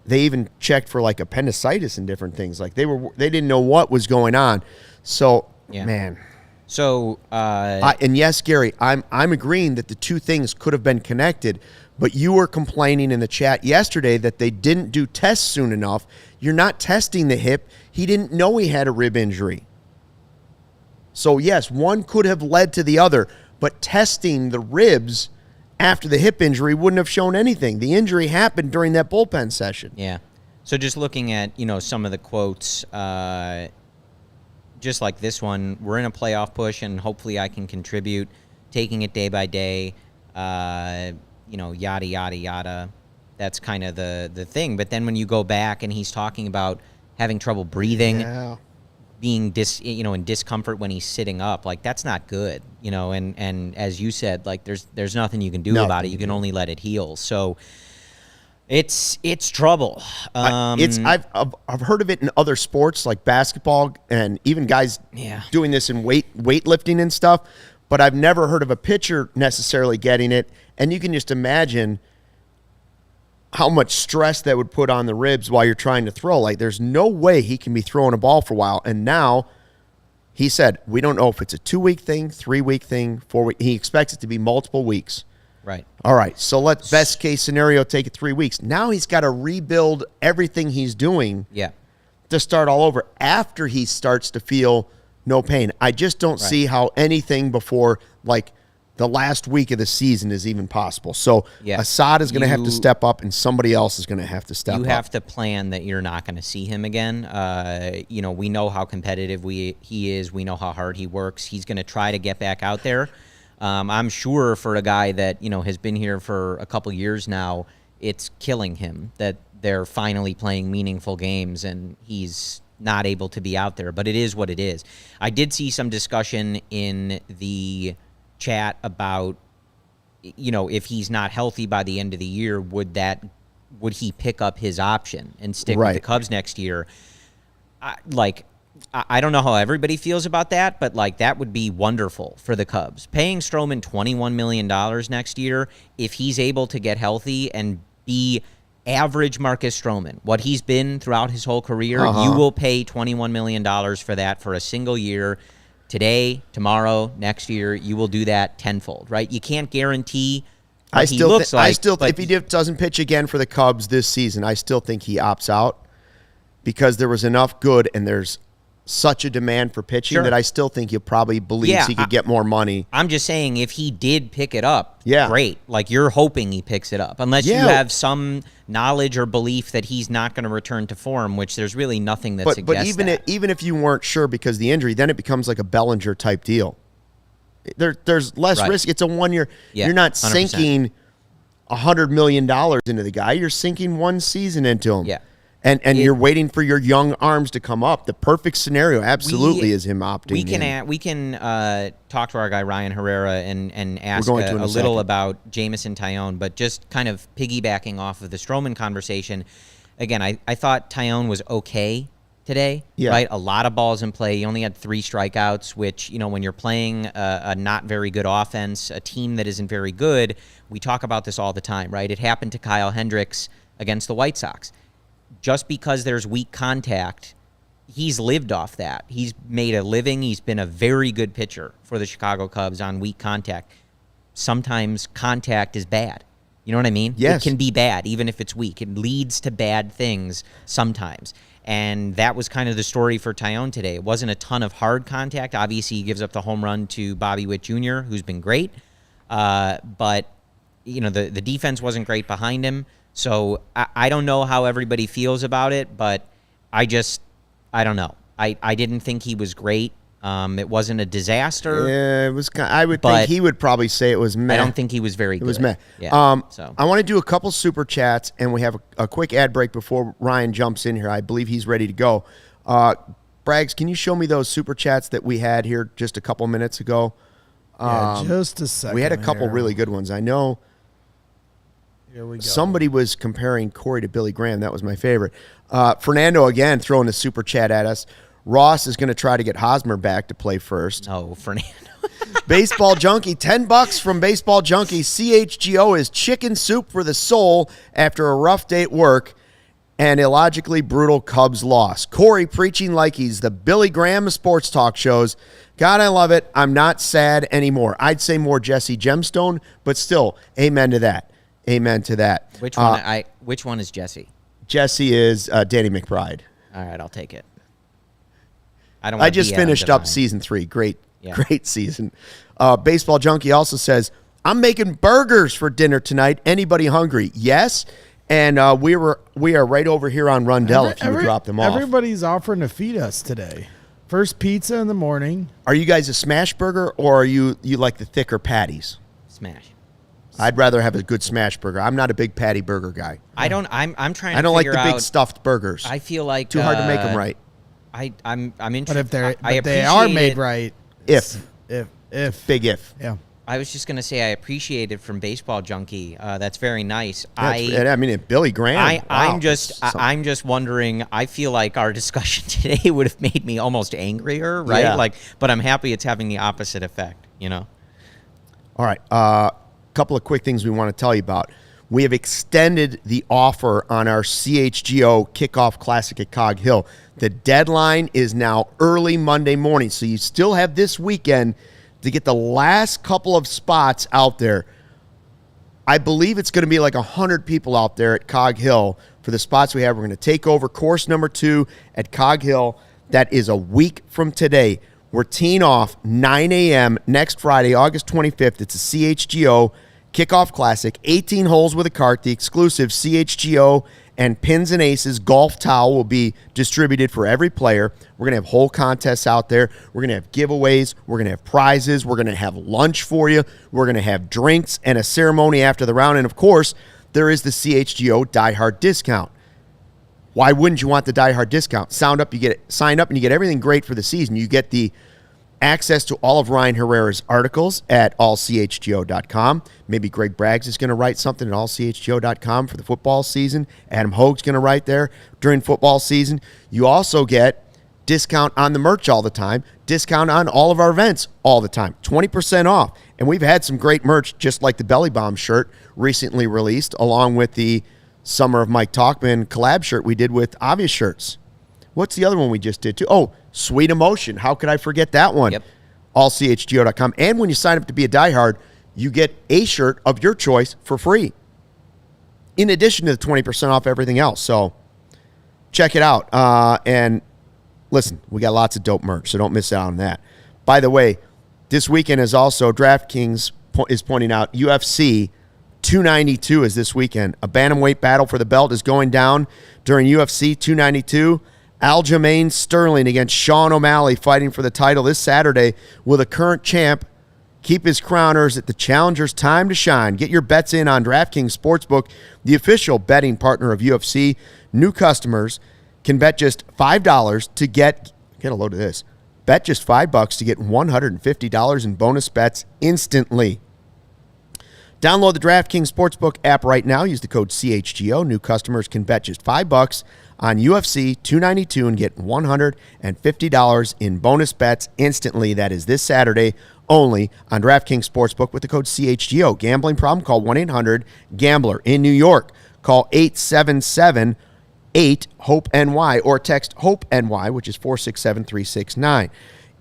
they even checked for like appendicitis and different things. Like they didn't know what was going on. So man. So and yes, Gary, I'm agreeing that the two things could have been connected, but you were complaining in the chat yesterday that they didn't do tests soon enough. You're not testing the hip. He didn't know he had a rib injury. So yes, one could have led to the other, but testing the ribs after the hip injury wouldn't have shown anything. The injury happened during that bullpen session. Yeah. So just looking at, some of the quotes, just like this one, we're in a playoff push and hopefully I can contribute, taking it day by day, yada, yada, yada. That's kind of the thing. But then when you go back and he's talking about having trouble breathing, being in discomfort when he's sitting up, like that's not good, and as you said, like there's nothing you can do about it. You can only let it heal. So it's trouble. I've heard of it in other sports like basketball and even guys doing this in weightlifting and stuff, but I've never heard of a pitcher necessarily getting it. And you can just imagine how much stress that would put on the ribs while you're trying to throw. Like, there's no way he can be throwing a ball for a while. And now he said, we don't know if it's a 2-week thing, 3-week thing, 4-week. He expects it to be multiple weeks. Right. All right. So let's best case scenario take it 3 weeks. Now he's got to rebuild everything he's doing to start all over after he starts to feel no pain. I just don't see how anything before like the last week of the season is even possible. So Assad is going to have to step up, and somebody else is going to have to step up. You have to plan that you're not going to see him again. We know how competitive he is. We know how hard he works. He's going to try to get back out there. I'm sure for a guy that has been here for a couple years now, it's killing him that they're finally playing meaningful games and he's not able to be out there. But it is what it is. I did see some discussion in the chat about, if he's not healthy by the end of the year, would he pick up his option and stick with the Cubs next year? I don't know how everybody feels about that, but that would be wonderful for the Cubs. Paying Stroman $21 million next year, if he's able to get healthy and be average Marcus Stroman, what he's been throughout his whole career, you will pay $21 million for that for a single year. Today, tomorrow, next year, you will do that tenfold, right? You can't guarantee what he looks like. If he doesn't pitch again for the Cubs this season, I still think he opts out because there was enough good and there's such a demand for pitching Sure. that I still think he probably believes Yeah, he could get more money. I'm just saying, if he did pick it up, Yeah. great. Like, you're hoping he picks it up, unless you Yeah. have some knowledge or belief that he's not going to return to form, which there's really nothing that But suggests even that. even if you weren't sure because of the injury, then it becomes like a Bellinger type deal. There's less Right. risk. It's a 1 year. Yeah, You're not 100%. sinking $100 million into the guy. You're sinking one season into him. Yeah. And you're waiting for your young arms to come up. The perfect scenario absolutely is him opting We can in. we can talk to our guy Ryan Herrera and ask going to in a a little second. about Jameson Taillon, but just kind of piggybacking off of the Stroman conversation. Again, I thought Taillon was okay today. Yeah. Right, a lot of balls in play. He only had 3 strikeouts, which, you know, when you're playing a not very good offense, a team that isn't very good, we talk about this all the time. Right, it happened to Kyle Hendricks against the White Sox. Just because there's weak contact, he's lived off that. He's made a living. He's been a very good pitcher for the Chicago Cubs on weak contact. Sometimes contact is bad. You know what I mean? Yes. It can be bad, even if it's weak. It leads to bad things sometimes. And that was kind of the story for Taillon today. It wasn't a ton of hard contact. Obviously, he gives up the home run to Bobby Witt Jr., who's been great. But, you know, the defense wasn't great behind him. So I don't know how everybody feels about it, but I don't know. I didn't think he was great. It wasn't a disaster. Yeah, it was. I would think he would probably say it was meh. I don't think he was very good. It was meh. Yeah. So I want to do a couple super chats, and we have a quick ad break before Ryan jumps in here. I believe he's ready to go. Braggs, can you show me those super chats that we had here just a couple minutes ago? Just a second. We had a couple here. really good ones. I know Here we go. somebody was comparing Corey to Billy Graham. That was my favorite. Fernando, again, throwing a super chat at us. Ross is going to try to get Hosmer back to play first. no, Fernando. Baseball Junkie, $10 from Baseball Junkie. CHGO is chicken soup for the soul after a rough day at work and illogically brutal Cubs loss. Corey preaching like he's the Billy Graham of sports talk shows. God, I love it. I'm not sad anymore. I'd say more Jesse Gemstone, but still, amen to that. Amen to that. Which one? Which one is Jesse? Jesse is Danny McBride. All right, I'll take it. I I just finished up season 3. Great season. Baseball Junkie also says, I'm making burgers for dinner tonight. Anybody hungry? Yes. And we are right over here on Rundell if you would drop them off. Everybody's offering to feed us today. First pizza in the morning. Are you guys a smash burger or are you like the thicker patties? Smash. I'd rather have a good smash burger. I'm not a big patty burger guy. I'm trying. I don't to like figure the big out, stuffed burgers. I feel like Too hard to make them right. I'm interested. But if they're I but they are appreciate made it. right. If. Big if. Yeah. I was just gonna say I appreciate it from Baseball Junkie. That's very nice. I mean, Billy Graham. I'm just wondering. I feel like our discussion today would have made me almost angrier, right? Yeah. But I'm happy it's having the opposite effect. You know. All right. Couple of quick things we want to tell you about. We have extended the offer on our CHGO Kickoff Classic at Cog Hill. The deadline is now early Monday morning, so you still have this weekend to get the last couple of spots out there. I believe it's going to be like 100 people out there at Cog Hill for the spots we have. We're going to take over course number 2 at Cog Hill. That is a week from today. We're teeing off 9 a.m. next Friday, August 25th. It's a CHGO Kickoff Classic, 18 holes with a cart. The exclusive CHGO and Pins and Aces golf towel will be distributed for every player. We're going to have whole contests out there. We're going to have giveaways. We're going to have prizes. We're going to have lunch for you. We're going to have drinks and a ceremony after the round. And, of course, there is the CHGO Die Hard discount. Why wouldn't you want the Die Hard discount? Sign up and you get everything great for the season. You get the access to all of Ryan Herrera's articles at allchgo.com. Maybe Greg Braggs is going to write something at allchgo.com for the football season. Adam Hogue's going to write there during football season. You also get discount on the merch all the time, discount on all of our events all the time, 20% off. And we've had some great merch, just like the Belly Bomb shirt recently released, along with the Summer of Mike Tauchman collab shirt we did with Obvious Shirts. What's the other one we just did too? Oh, Sweet Emotion. How could I forget that one? Yep. Allchgo.com. And when you sign up to be a diehard, you get a shirt of your choice for free, in addition to the 20% off everything else. So check it out. And listen, we got lots of dope merch, so don't miss out on that. By the way, this weekend is also DraftKings is pointing out UFC 292 is this weekend. A bantamweight battle for the belt is going down during UFC 292. Aljamain Sterling against Sean O'Malley fighting for the title this Saturday. Will the current champ keep his crowners at the challenger's time to shine? Get your bets in on DraftKings Sportsbook, the official betting partner of UFC. New customers can bet just $5 to get a load of this. Bet just $5 to get $150 in bonus bets instantly. Download the DraftKings Sportsbook app right now. Use the code CHGO. New customers can bet just $5 on UFC 292 and get $150 in bonus bets instantly. That is this Saturday only on DraftKings Sportsbook with the code CHGO. Gambling problem? Call 1-800-GAMBLER. In New York, call 877-8-HOPE-NY or text HOPE-NY, which is 467-369.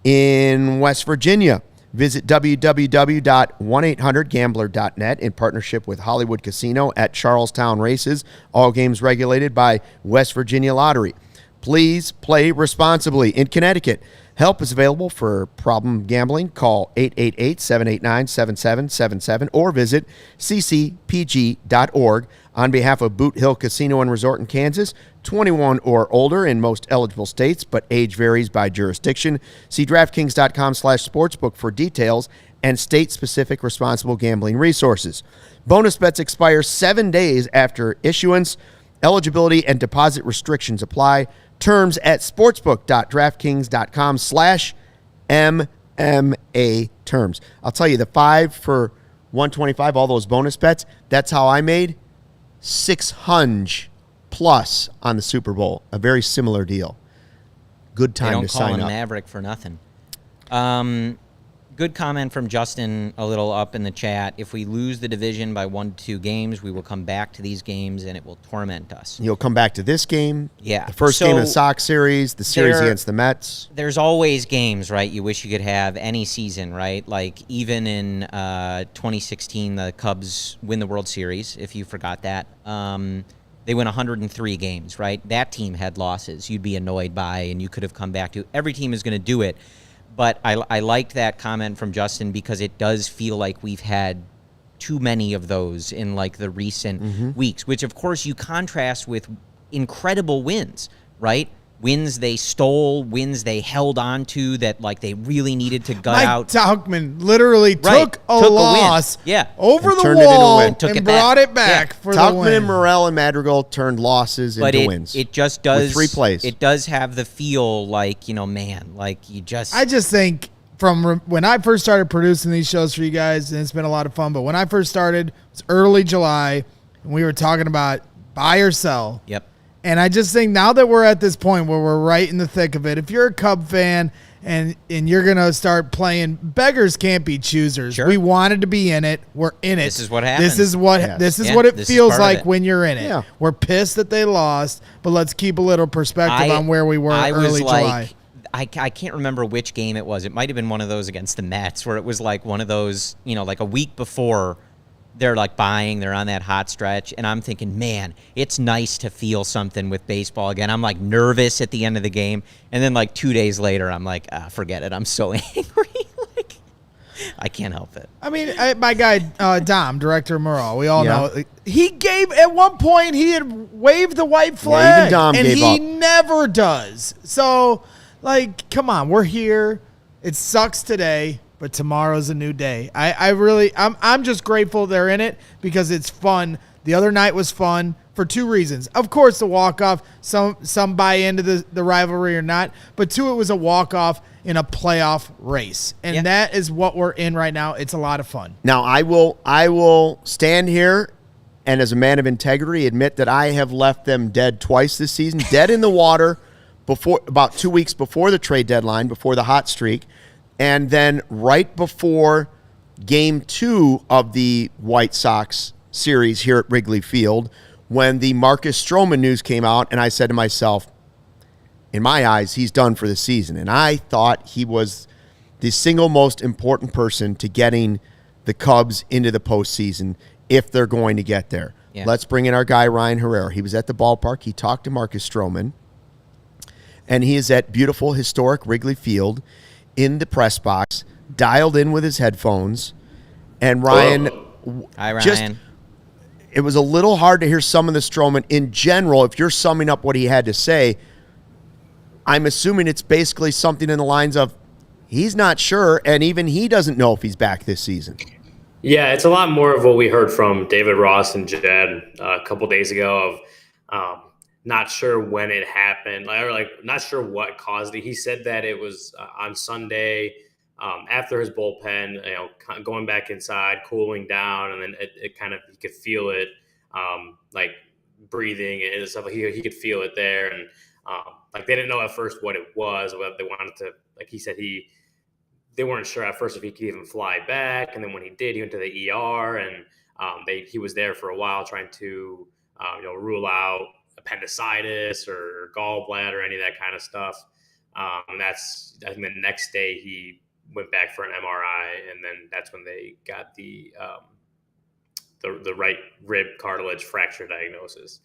In West Virginia, visit www.1800gambler.net in partnership with Hollywood Casino at Charlestown Races. All games regulated by West Virginia Lottery. Please play responsibly. In Connecticut, help is available for problem gambling. Call 888-789-7777 or visit ccpg.org. On behalf of Boot Hill Casino and Resort in Kansas, 21 or older in most eligible states, but age varies by jurisdiction. See DraftKings.com/sportsbook for details and state-specific responsible gambling resources. Bonus bets expire 7 days after issuance. Eligibility and deposit restrictions apply. Terms at sportsbook.draftkings.com/MMA terms. I'll tell you, the 5 for 125, all those bonus bets, that's how I made 600 plus on the Super Bowl. A very similar deal. Good time to sign up. They don't call him Maverick for nothing. Good comment from Justin a little up in the chat. If we lose the division by 1 to 2 games, we will come back to these games and it will torment us. You'll come back to this game. Yeah. The first game of the Sox series, the series against the Mets. There's always games, right, you wish you could have any season, right? Like even in 2016, the Cubs win the World Series, if you forgot that. They win 103 games, right? That team had losses you'd be annoyed by and you could have come back to. Every team is going to do it. But I liked that comment from Justin because it does feel like we've had too many of those in like the recent weeks, which of course you contrast with incredible wins, right? Wins they stole, wins they held on to that like they really needed to gut out. Tauchman literally took a loss over the wall and brought it back for the win. Tauchman and Morel and Madrigal turned losses into wins. It just does. With 3 plays. It does have the feel like, man, like you just. I just think from when I first started producing these shows for you guys, and it's been a lot of fun, but when I first started, it was early July, and we were talking about buy or sell. Yep. And I just think now that we're at this point where we're right in the thick of it, if you're a Cub fan and you're going to start playing, beggars can't be choosers. Sure. We wanted to be in it. We're in it. This is what happens. This is what it feels like when you're in it. Yeah. We're pissed that they lost, but let's keep a little perspective on where we were early July. I can't remember which game it was. It might have been one of those against the Mets where it was like one of those, like a week before they're like buying, they're on that hot stretch, and I'm thinking, man, it's nice to feel something with baseball again. I'm like nervous at the end of the game, and then like 2 days later, I'm like, forget it. I'm so angry. Like, I can't help it. I mean, my guy Dom, director of Morale, we all know he gave at one point he had waved the white flag, even Dom and gave he up. never does. So, like, come on, we're here. It sucks today. But tomorrow's a new day. I'm just grateful they're in it because it's fun. The other night was fun for 2 reasons. Of course, the walk-off, some buy into the rivalry or not, but 2, it was a walk-off in a playoff race. And that is what we're in right now. It's a lot of fun. Now, I will stand here and as a man of integrity admit that I have left them dead twice this season, dead in the water about 2 weeks before the trade deadline, before the hot streak. And then right before Game 2 of the White Sox series here at Wrigley Field, when the Marcus Stroman news came out, and I said to myself, in my eyes, he's done for the season. And I thought he was the single most important person to getting the Cubs into the postseason if they're going to get there. Yeah. Let's bring in our guy, Ryan Herrera. He was at the ballpark. He talked to Marcus Stroman. and he is at beautiful historic Wrigley Field in the press box, dialed in with his headphones. And Ryan, Hi, Ryan. It was a little hard to hear some of the Stroman. In general, if you're summing up what he had to say, I'm assuming it's basically something in the lines of he's not sure, and even he doesn't know if he's back this season. Yeah, it's a lot more of what we heard from David Ross and Jed a couple days ago of not sure when it happened, or not sure what caused it. He said that it was on Sunday after his bullpen, going back inside, cooling down, and then it kind of, he could feel it, like breathing and stuff. He could feel it there, and they didn't know at first what it was, what they wanted to, like he said, they weren't sure at first if he could even fly back. And then when he did, he went to the ER, and he was there for a while trying to rule out appendicitis or gallbladder or any of that kind of stuff. And I think the next day he went back for an MRI, and then that's when they got the right rib cartilage fracture diagnosis.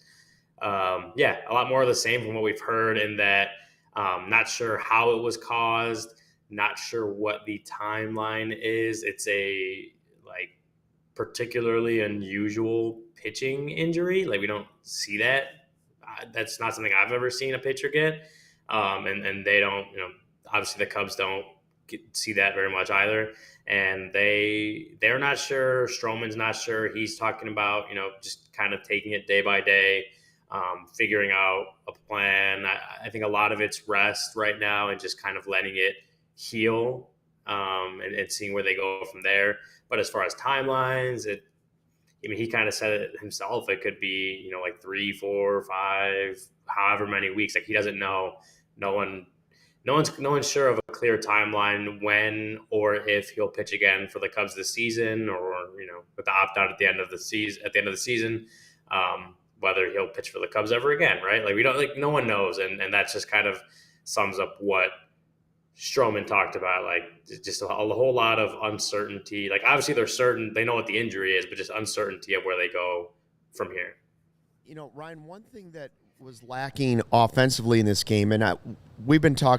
A lot more of the same from what we've heard, in that not sure how it was caused, not sure what the timeline is. It's a particularly unusual pitching injury. We don't see that. That's not something I've ever seen a pitcher get. And they don't, obviously the Cubs don't see that very much either. And they're not sure. Stroman's not sure. He's talking about, just kind of taking it day by day, figuring out a plan. I think a lot of it's rest right now and just kind of letting it heal, and seeing where they go from there. But as far as timelines, he kind of said it himself. It could be, 3, 4, 5, however many weeks. He doesn't know. No one's sure of a clear timeline when or if he'll pitch again for the Cubs this season, or with the opt out at the end of the season. Whether he'll pitch for the Cubs ever again, right? We don't, no one knows, and that just kind of sums up what Stroman talked about, just a whole lot of uncertainty. Obviously they're certain, they know what the injury is, but just uncertainty of where they go from here. Ryan, one thing that was lacking offensively in this game, and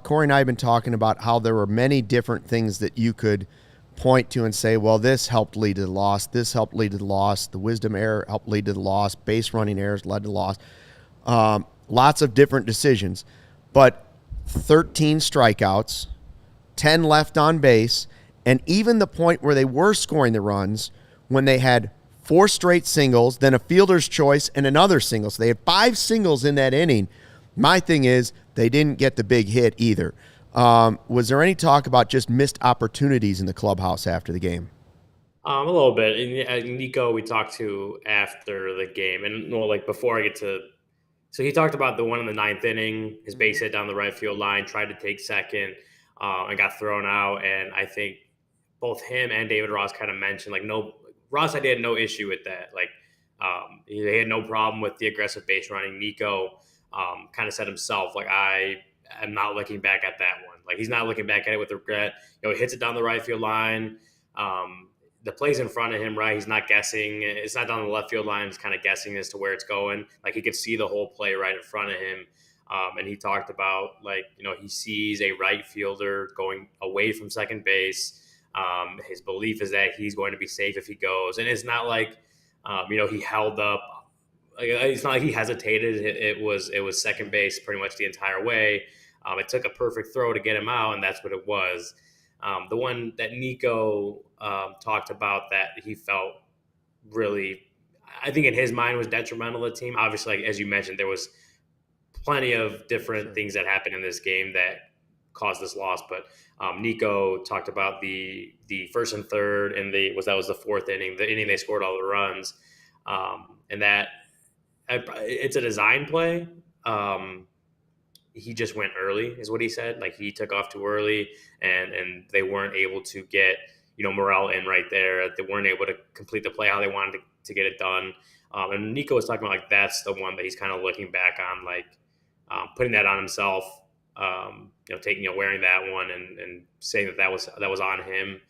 Corey and I have been talking about how there were many different things that you could point to and say, well, this helped lead to the loss, this helped lead to the loss, the wisdom error helped lead to the loss, base running errors led to the loss. Lots of different decisions, but 13 strikeouts, 10 left on base, and even the point where they were scoring the runs when they had 4 straight singles, then a fielder's choice and another single. So they had 5 singles in that inning. My thing is they didn't get the big hit either. Was there any talk about just missed opportunities in the clubhouse after the game? A little bit. And Nico, we talked to after the game, and before I get to, so he talked about the one in the 9th inning, his base hit down the right field line, tried to take second, and got thrown out. And I think both him and David Ross kind of mentioned, Ross said he had no issue with that. He had no problem with the aggressive base running. Nico kind of said himself, I'm not looking back at that one. He's not looking back at it with regret. He hits it down the right field line. The play's in front of him, right? He's not guessing. It's not down the left field line. He's kind of guessing as to where it's going. He could see the whole play right in front of him. And he talked about, he sees a right fielder going away from second base. His belief is that he's going to be safe if he goes. And it's not he held up. It's not like he hesitated. It was second base pretty much the entire way. It took a perfect throw to get him out, and that's what it was. The one that Nico talked about that he felt really, I think in his mind, was detrimental to the team. Obviously, as you mentioned, there was plenty of different things that happened in this game that caused this loss. But Nico talked about the first and third, and that was the 4th inning, the inning they scored all the runs, and that it's a design play. He just went early, is what he said. He took off too early, and they weren't able to get Morel in right there. They weren't able to complete the play how they wanted to get it done. And Nico was talking about that's the one that he's kind of looking back on, putting that on himself. Wearing that one and saying that was on him.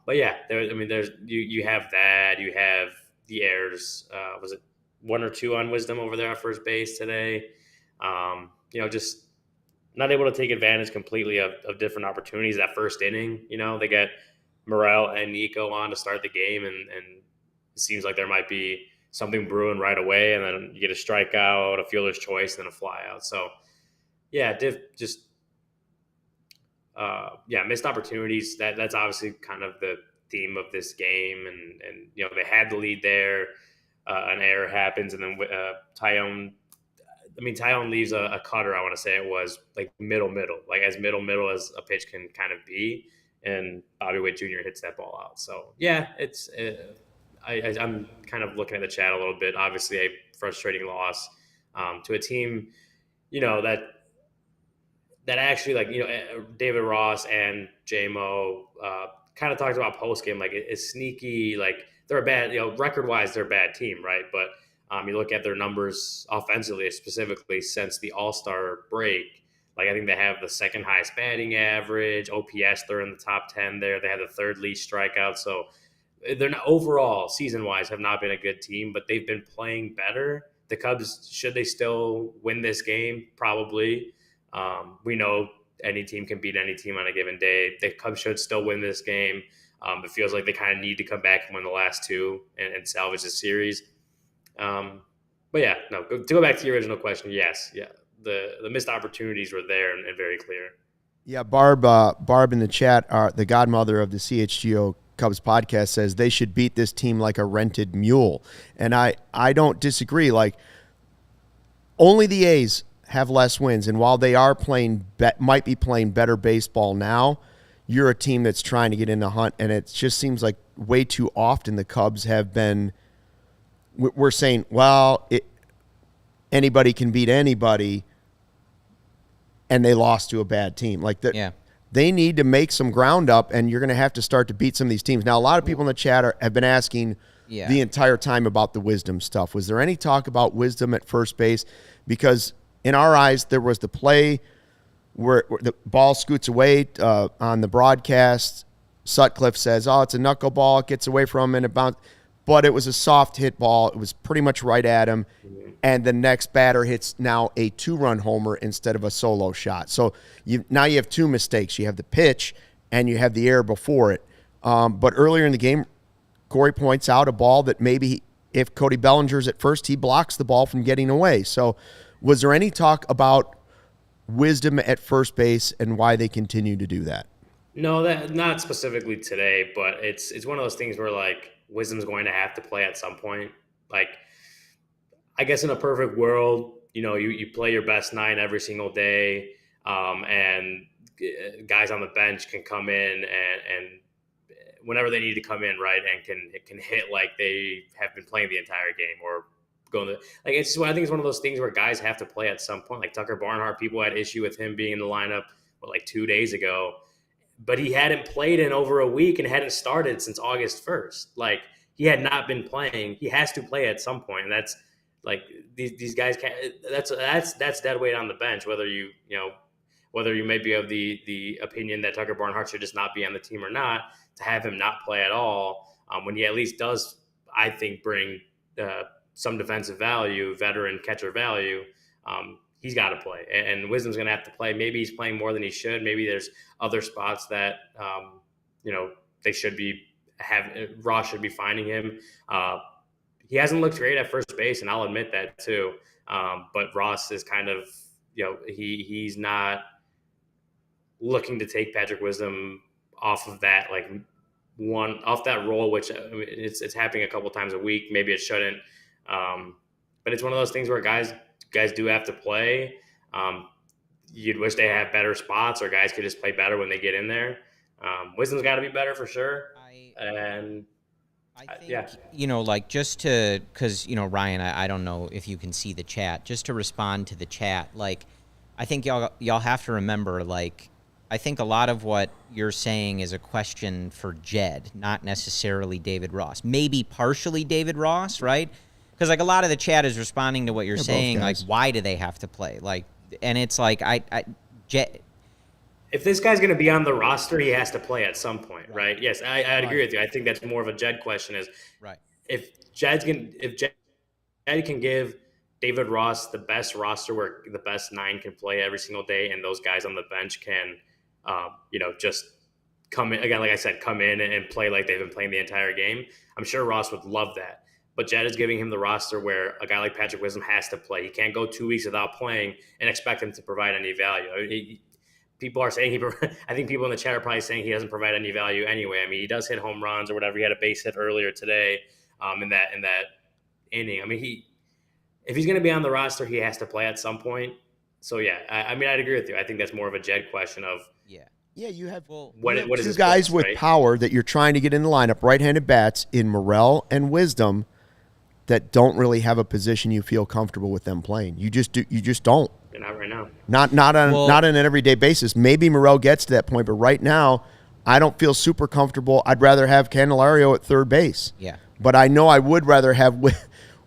But yeah, there's you have that. You have the errors. Was it 1 or 2 on Wisdom over there at first base today? Just not able to take advantage completely of different opportunities. That first inning, they get Morel and Nico on to start the game, and it seems like there might be something brewing right away, and then you get a strikeout, a fielder's choice, and then a fly out. So, missed opportunities. That's obviously kind of the theme of this game, and they had the lead there. An error happens, and then Taillon leaves a cutter. I want to say it was like middle, like as middle as a pitch can kind of be, and Bobby Witt Jr. hits that ball out. So it's I'm kind of looking at the chat a little bit. Obviously, a frustrating loss to a team, that actually David Ross and JMO kind of talked about postgame, like it's sneaky, like they're a bad, record-wise, they're a bad team, right? But you look at their numbers offensively, specifically since the All-Star break, like I think they have the second highest batting average, OPS, they're in the top 10 there. They have the third least strikeout. So they're not, overall, season-wise, have not been a good team, but they've been playing better. The Cubs, should they still win this game? Probably. We know any team can beat any team on a given day. The Cubs should still win this game. It feels like they kind of need to come back and win the last two and salvage the series. To go back to your original question, yes. Yeah. The missed opportunities were there and very clear. Yeah, Barb in the chat, the godmother of the CHGO Cubs podcast, says they should beat this team like a rented mule. And I don't disagree. Like, only the A's have less wins, and while they are might be playing better baseball now, you're a team that's trying to get in the hunt, and it just seems like way too often the Cubs have been. We're saying, well, anybody can beat anybody, and they lost to a bad team. Like that, yeah. They need to make some ground up, and you're going to have to start to beat some of these teams. Now, a lot of people in the chat have been asking the entire time about the Wisdom stuff. Was there any talk about Wisdom at first base? Because in our eyes, there was the play where the ball scoots away on the broadcast. Sutcliffe says, it's a knuckleball. It gets away from him and it bounced. But it was a soft hit ball. It was pretty much right at him. And the next batter hits now a 2-run homer instead of a solo shot. So now you have two mistakes. You have the pitch and you have the error before it. But earlier in the game, Corey points out a ball that maybe if Cody Bellinger's at first, he blocks the ball from getting away. So was there any talk about Wisdom at first base and why they continue to do that? No, that not specifically today, but it's one of those things where like Wisdom's going to have to play at some point. Like, I guess in a perfect world, you play your best 9 every single day, and guys on the bench can come in and whenever they need to come in, right, and can hit like they have been playing the entire game or going to like it's just, I think it's one of those things where guys have to play at some point. Like Tucker Barnhart, people had issue with him being in the lineup like 2 days ago, but he hadn't played in over a week and hadn't started since August 1st. Like he had not been playing. He has to play at some point, and that's like these guys can't. That's dead weight on the bench. Whether whether you may be of the opinion that Tucker Barnhart should just not be on the team or not, to have him not play at all when he at least does, I think, bring some defensive value, veteran catcher value, he's got to play. And Wisdom's going to have to play. Maybe he's playing more than he should. Maybe there's other spots that, they should be Ross should be finding him. He hasn't looked great at first base, and I'll admit that too. But Ross is kind of, he's not looking to take Patrick Wisdom off of that, off that role, which it's happening a couple times a week. Maybe it shouldn't. But it's one of those things where guys do have to play. You'd wish they had better spots, or guys could just play better when they get in there. Wisdom's got to be better for sure. I think, just to, because, Ryan, I don't know if you can see the chat, just to respond to the chat, I think y'all have to remember, I think a lot of what you're saying is a question for Jed, not necessarily David Ross. Maybe partially David Ross, right? Because, a lot of the chat is responding to what you're saying, why do they have to play? And it's Jed... If this guy's going to be on the roster, he has to play at some point, right? Yes, I'd agree with you. I think that's more of a Jed question. Is right. If Jed can give David Ross, the best roster where the best 9 can play every single day, and those guys on the bench can, just come in again. Like I said, come in and play like they've been playing the entire game. I'm sure Ross would love that. But Jed is giving him the roster where a guy like Patrick Wisdom has to play. He can't go 2 weeks without playing and expect him to provide any value. People are saying I think people in the chat are probably saying he doesn't provide any value anyway. I mean, he does hit home runs or whatever. He had a base hit earlier today in that inning. I mean, if he's going to be on the roster, he has to play at some point. So yeah, I'd agree with you. I think that's more of a Jed question of you have what is two his guys focus, with right? power that you're trying to get in the lineup, right-handed bats in Morel and Wisdom, that don't really have a position you feel comfortable with them playing. You just don't. They're not right now. Not on an everyday basis. Maybe Morel gets to that point, but right now, I don't feel super comfortable. I'd rather have Candelario at third base. Yeah. But I know I would rather have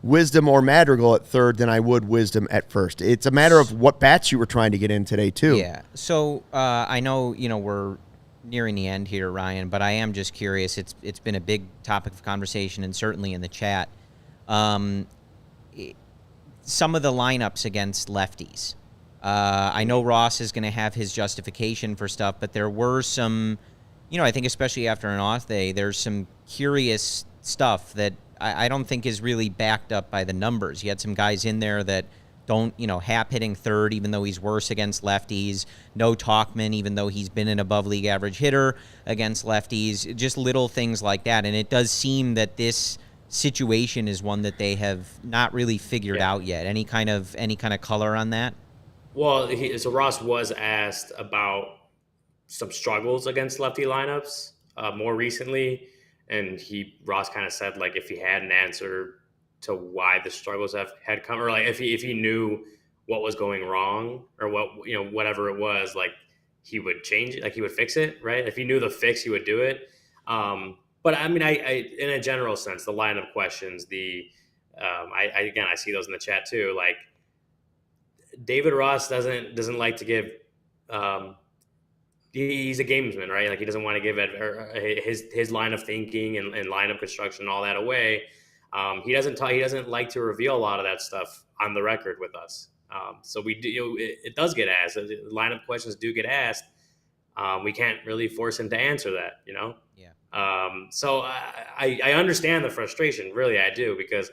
Wisdom or Madrigal at third than I would Wisdom at first. It's a matter of what bats you were trying to get in today, too. Yeah. So I know, we're nearing the end here, Ryan, but I am just curious. It's been a big topic of conversation, and certainly in the chat. Some of the lineups against lefties. I know Ross is going to have his justification for stuff, but there were some, I think especially after an off day, there's some curious stuff that I don't think is really backed up by the numbers. You had some guys in there that don't, Hap hitting third, even though he's worse against lefties. No Tauchman, even though he's been an above league average hitter against lefties. Just little things like that. And it does seem that this situation is one that they have not really figured out yet. Any kind of color on that? Well, so Ross was asked about some struggles against lefty lineups more recently, and Ross kind of said like if he had an answer to why the struggles had come, or like if he knew what was going wrong or whatever it was, like he would change it, like he would fix it, right? If he knew the fix, he would do it. But I mean, I in a general sense, the lineup questions, I see those in the chat too. Like David Ross doesn't like to give. He's a gamesman, right? Like he doesn't want to give his line of thinking and line of construction and all that away. He doesn't like to reveal a lot of that stuff on the record with us. So we do. It does get asked. Lineup questions do get asked. We can't really force him to answer that. Yeah. So I understand the frustration. Really, I do, because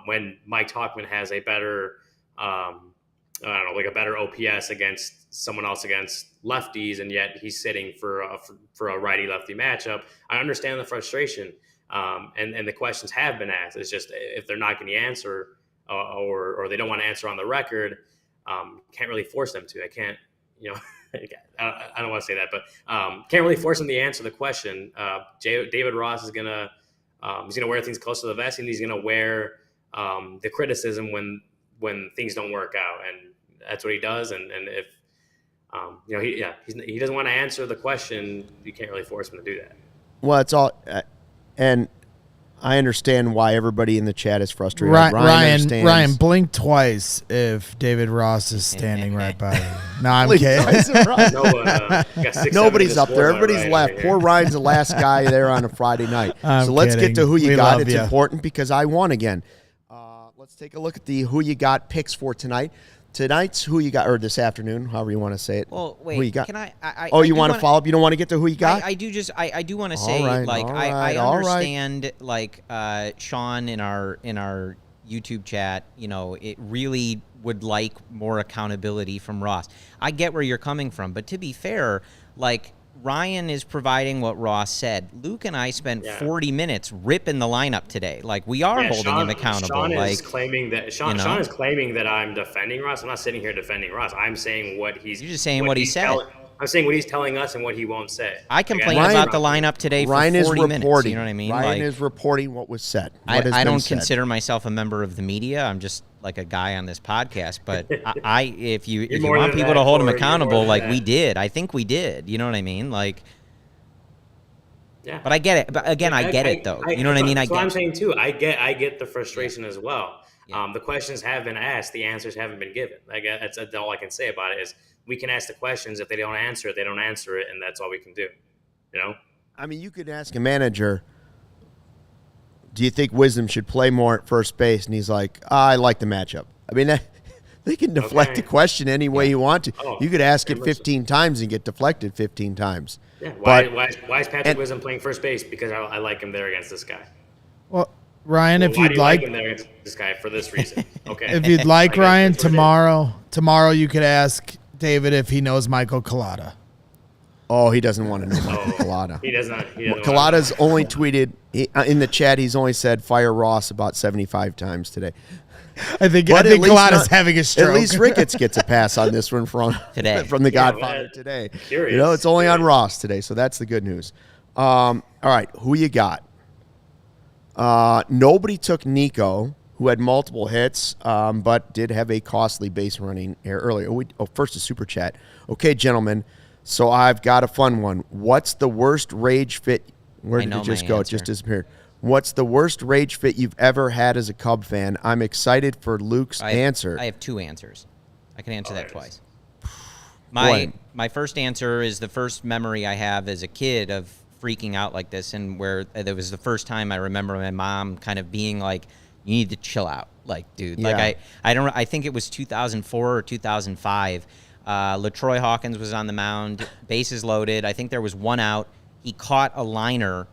when Mike Tauchman has a better, a better OPS against someone else against lefties, and yet he's sitting for a righty-lefty matchup, I understand the frustration. And the questions have been asked. It's just if they're not going to answer or they don't want to answer on the record, can't really force them to. I can't, I don't want to say that, but can't really force them to answer the question. David Ross is going to he's going to wear things close to the vest, and he's going to wear the criticism when things don't work out, and that's what he does. And if he doesn't want to answer the question, you can't really force him to do that. Well, it's all, and I understand why everybody in the chat is frustrated. Ryan, blink twice if David Ross is standing right by you. No, I'm kidding. Nobody's up there. Everybody's left. Poor Ryan's the last guy there on a Friday night. So let's get to who you got. It's important because I won again. Let's take a look at the who you got picks for tonight. Tonight's who you got, or this afternoon, however you want to say it. Well, wait. Who you got? Can I you want to follow up? You don't want to get to who you got? I do want to say, I understand, Sean in our YouTube chat, it really would like more accountability from Ross. I get where you're coming from, but to be fair, Ryan is providing what Ross said. Luke and I spent 40 minutes ripping the lineup today. We are holding him accountable. Sean is claiming that I'm defending Ross. I'm not sitting here defending Ross. I'm saying what he's. You're just saying what he said. I'm saying what he's telling us and what he won't say. I complained about the lineup today for 40 minutes. You know what I mean? Ryan is reporting what was said. I don't consider myself a member of the media. I'm just like a guy on this podcast. But if you want people to hold him accountable, we did. I think we did. You know what I mean? Yeah. But I get it. But again, I get it though. You know what I mean? That's what I'm saying too. I get the frustration as well. Yeah. The questions have been asked. The answers haven't been given. That's all I can say about it is we can ask the questions. If they don't answer it, they don't answer it, and that's all we can do. I mean, you could ask a manager, do you think Wisdom should play more at first base? And he's like, I like the matchup. I mean, they can deflect the question any way you want to. Oh, you could ask it very much 15 times and get deflected 15 times. Yeah. But- Why is Patrick Wisdom playing first base? Because I like him there against this guy. Well, Ryan, Well, if why you'd do you like him there against this guy for this reason? Okay. if you'd like, Like, Ryan, that's what it is. tomorrow you could ask David if he knows Michael Collada. Oh, he doesn't want to know Michael Collada. He does not. He doesn't Collada's only tweeted in the chat. He's only said "fire Ross" about 75 times today. I think But at least Collada's having a stroke. At least Ricketts gets a pass on this one from Today. from the Yeah, Godfather man. today. Curious. You know, it's only on Ross today, so that's the good news. All right, who you got? Nobody took Nico, who had multiple hits, but did have a costly base running error earlier. First a super chat. Okay, gentlemen. So I've got a fun one. What's the worst rage fit? Where I did know it just my go? It answer. just disappeared. What's the worst rage fit you've ever had as a Cub fan? I'm excited for Luke's answer. I have two answers. I can answer that yes. twice. Boy. My first answer is the first memory I have as a kid of freaking out like this, and where it was the first time I remember my mom kind of being like, "You need to chill out, like, dude." Yeah. Like I think it was 2004 or 2005. LaTroy Hawkins was on the mound, bases loaded. I think there was one out. He caught a liner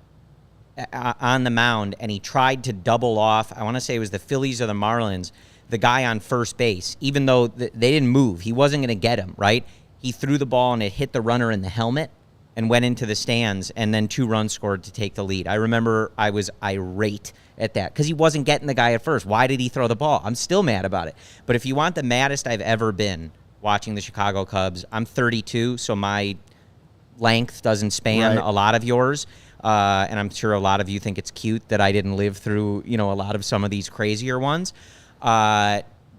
on the mound, and he tried to double off. I want to say it was the Phillies or the Marlins. The guy on first base, even though they didn't move, he wasn't going to get him, right? He threw the ball, and it hit the runner in the helmet and went into the stands, and then 2 runs scored to take the lead. I remember I was irate at that because he wasn't getting the guy at first. Why did he throw the ball? I'm still mad about it. But if you want the maddest I've ever been watching the Chicago Cubs, I'm 32, so my length doesn't span Right. a lot of yours. And I'm sure a lot of you think it's cute that I didn't live through, a lot of some of these crazier ones.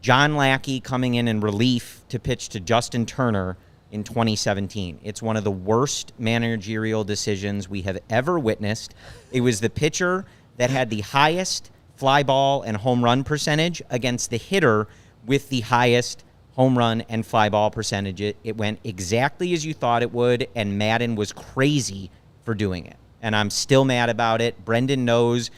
John Lackey coming in relief to pitch to Justin Turner in 2017. It's one of the worst managerial decisions we have ever witnessed. It was the pitcher that had the highest fly ball and home run percentage against the hitter with the highest home run and fly ball percentage. It went exactly as you thought it would, and Madden was crazy for doing it. And I'm still mad about it. Brendan knows.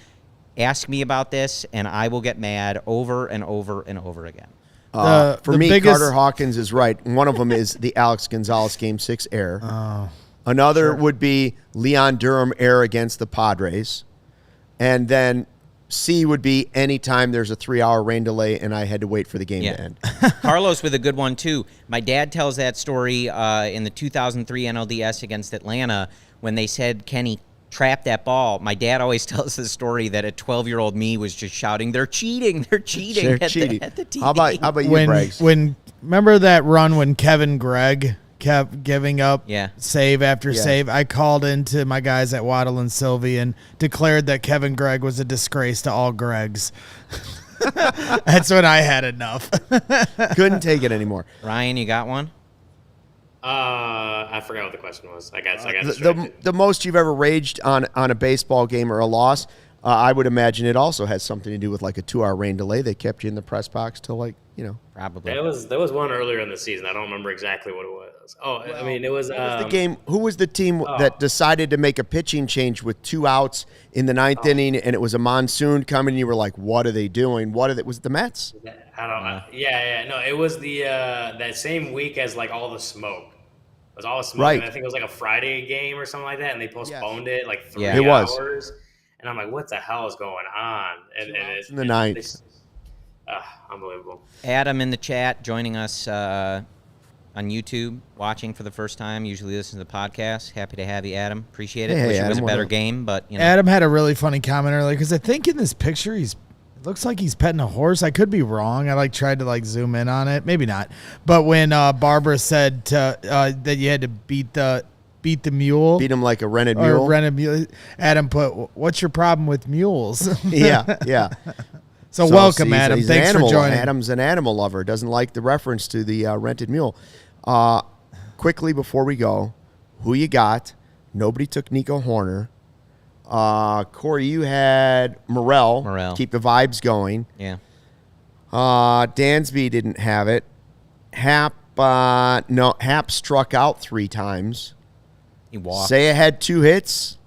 Ask me about this, and I will get mad over and over and over again. For the me, biggest- Carter Hawkins is right. One of them is the Alex Gonzalez Game 6 error. Another would be Leon Durham error against the Padres. And then C would be anytime there's a 3-hour rain delay and I had to wait for the game to end. Carlos with a good one, too. My dad tells that story in the 2003 NLDS against Atlanta when they said Kenny trapped that ball. My dad always tells the story that a 12-year-old me was just shouting, "They're cheating! They're cheating!" They're at cheating. The TV. How about you, Braggs? when remember that run when Kevin Gregg kept giving up Yeah. save after Yeah. save? I called into my guys at Waddle and Sylvie and declared that Kevin Gregg was a disgrace to all Greggs. That's when I had enough. Couldn't take it anymore. Ryan, you got one? I forgot what the question was. I got distracted. The most you've ever raged on a baseball game or a loss, I would imagine it also has something to do with like a 2-hour rain delay. They kept you in the press box till Probably. There was one earlier in the season. I don't remember exactly what it was. I mean, it was the game. Who was the team that decided to make a pitching change with 2 outs in the ninth inning, and it was a monsoon coming? And you were like, "What are they doing? Was it the Mets?" I don't know. Yeah. No, it was the that same week as like all the smoke. It was all the smoke. Right. And I think it was like a Friday game or something like that, and they postponed it like 3 Yeah. It was. hours. And I'm like, what the hell is going on? And it's in the ninth. Unbelievable. Adam in the chat joining us on YouTube, watching for the first time. Usually listen to the podcast. Happy to have you, Adam. Appreciate it. Hey, Wish it was Adam, a what better up? game, but Adam had a really funny comment earlier because I think in this picture it looks like he's petting a horse. I could be wrong. I tried to zoom in on it. Maybe not. But when Barbara said that you had to beat the mule, Beat him like a rented or mule. rent a mule, Adam put, "What's your problem with mules?" Yeah. So welcome, see, Adam. he's an Thanks for animal- joining. Adam's an animal lover. Doesn't like the reference to the rented mule. Quickly before we go, who you got? Nobody took Nico Horner. Corey, you had Morel. Keep the vibes going. Yeah. Dansby didn't have it. Hap struck out 3 times. He walked. Seiya had 2 hits.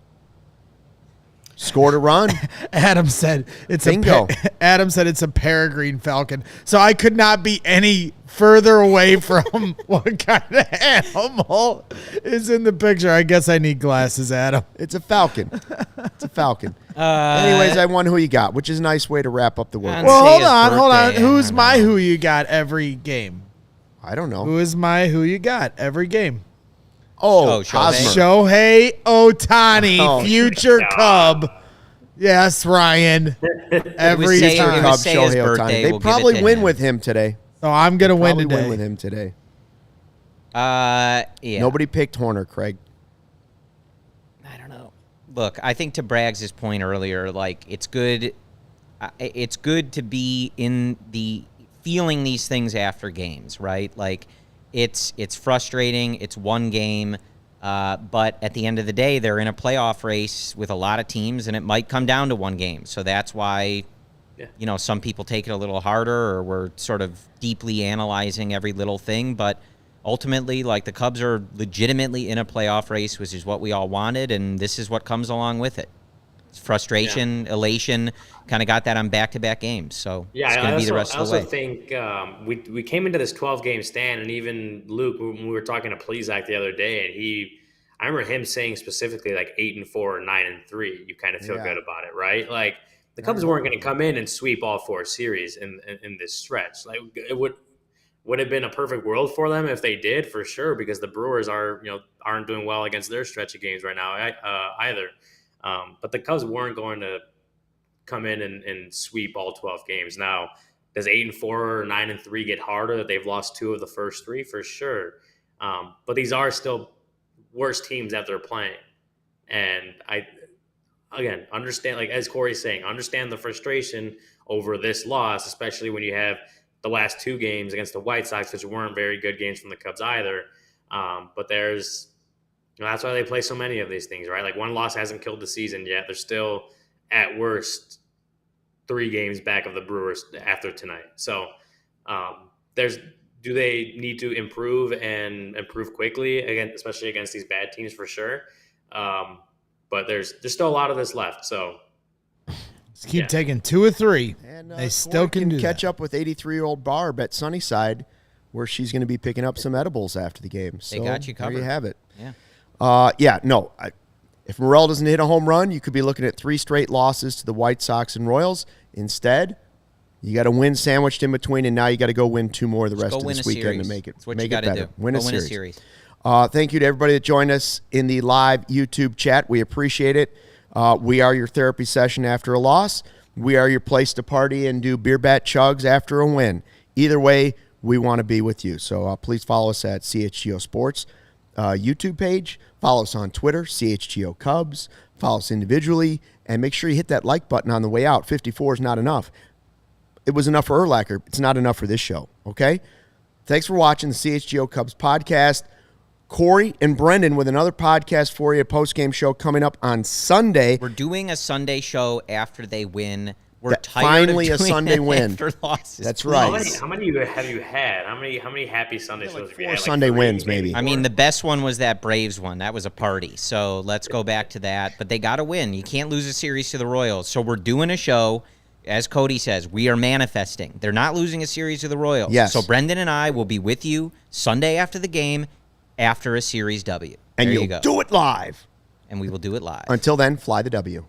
scored a run. Adam said it's Bingo. Adam said it's a peregrine falcon. So I could not be any further away from what kind of animal is in the picture. I guess I need glasses, Adam. It's a falcon. It's a falcon. Anyways, I won who you got, which is a nice way to wrap up the work. Well, hold his on. birthday, Who's I my don't know. who you got every game? I don't know. Who is my who you got every game? Oh, Shohei. Hosmer. Shohei Ohtani, Oh. future Cub. Yes, Ryan. Every say- time. it was Cubs, say his Shohei Ohtani. birthday, They we'll give probably it to win him. with him today. So I'm gonna win Probably today. win with him today. Yeah. Nobody picked Horner, Craig. I don't know. Look, I think to Braggs' point earlier, like it's good to be in the feeling these things after games, right? Like it's frustrating. It's one game, but at the end of the day, they're in a playoff race with a lot of teams, and it might come down to one game. So that's why, some people take it a little harder, or we're sort of deeply analyzing every little thing, but. Ultimately, like the Cubs are legitimately in a playoff race, which is what we all wanted, and this is what comes along with it. It's frustration, elation, kind of got that on back-to-back games. So it's going to be the rest of the way. I also think we came into this 12-game stand, and even Luke, when we were talking to Plezak the other day, and I remember him saying specifically like 8-4 or 9-3. You kind of feel good about it, right? Like the Cubs weren't going to come in and sweep all 4 series in this stretch. Like it would have been a perfect world for them if they did, for sure, because the Brewers aren't doing well against their stretch of games right now either. But the Cubs weren't going to come in and sweep all 12 games. Now, does 8-4 or 9-3 get harder that they've lost 2 of the first 3? For sure. But these are still worse teams that they're playing. And again, understand, like as Corey's saying, understand the frustration over this loss, especially when you have the last 2 games against the White Sox, which weren't very good games from the Cubs either. But that's why they play so many of these things, right? Like one loss hasn't killed the season yet. They're still at worst 3 games back of the Brewers after tonight. So do they need to improve and improve quickly again, especially against these bad teams for sure. But there's still a lot of this left. So Just keep taking 2 or 3. And they still Corey can do catch that. up with 83-year-old Barb at Sunnyside, where she's going to be picking up some edibles after the game. So They got you covered. There you have it. Yeah. If Morel doesn't hit a home run, you could be looking at 3 straight losses to the White Sox and Royals. Instead, you got a win sandwiched in between, and now you got to go win 2 more the rest of this weekend to make it. That's what make you got to better. do. Win Go a win series. a series. Thank you to everybody that joined us in the live YouTube chat. We appreciate it. We are your therapy session after a loss. We are your place to party and do beer bat chugs after a win. Either way, we want to be with you. So please follow us at CHGO Sports YouTube page. Follow us on Twitter, CHGO Cubs. Follow us individually. And make sure you hit that like button on the way out. 54 is not enough. It was enough for Urlacher. It's not enough for this show, okay? Thanks for watching the CHGO Cubs podcast. Corey and Brendan with another podcast for you, a post-game show coming up on Sunday. We're doing a Sunday show after they win. We're That tired finally of a doing Sunday it win. after losses. That's Please. right. How many have you had? How many happy Sunday shows have you 4 had? Sunday 3, wins, maybe. I mean, the best one was that Braves one. That was a party. So let's go back to that. But they got to win. You can't lose a series to the Royals. So we're doing a show. As Cody says, we are manifesting. They're not losing a series to the Royals. Yes. So Brendan and I will be with you Sunday after the game after a series W. And there you'll you go. do it live. And we will do it live. Until then, fly the W.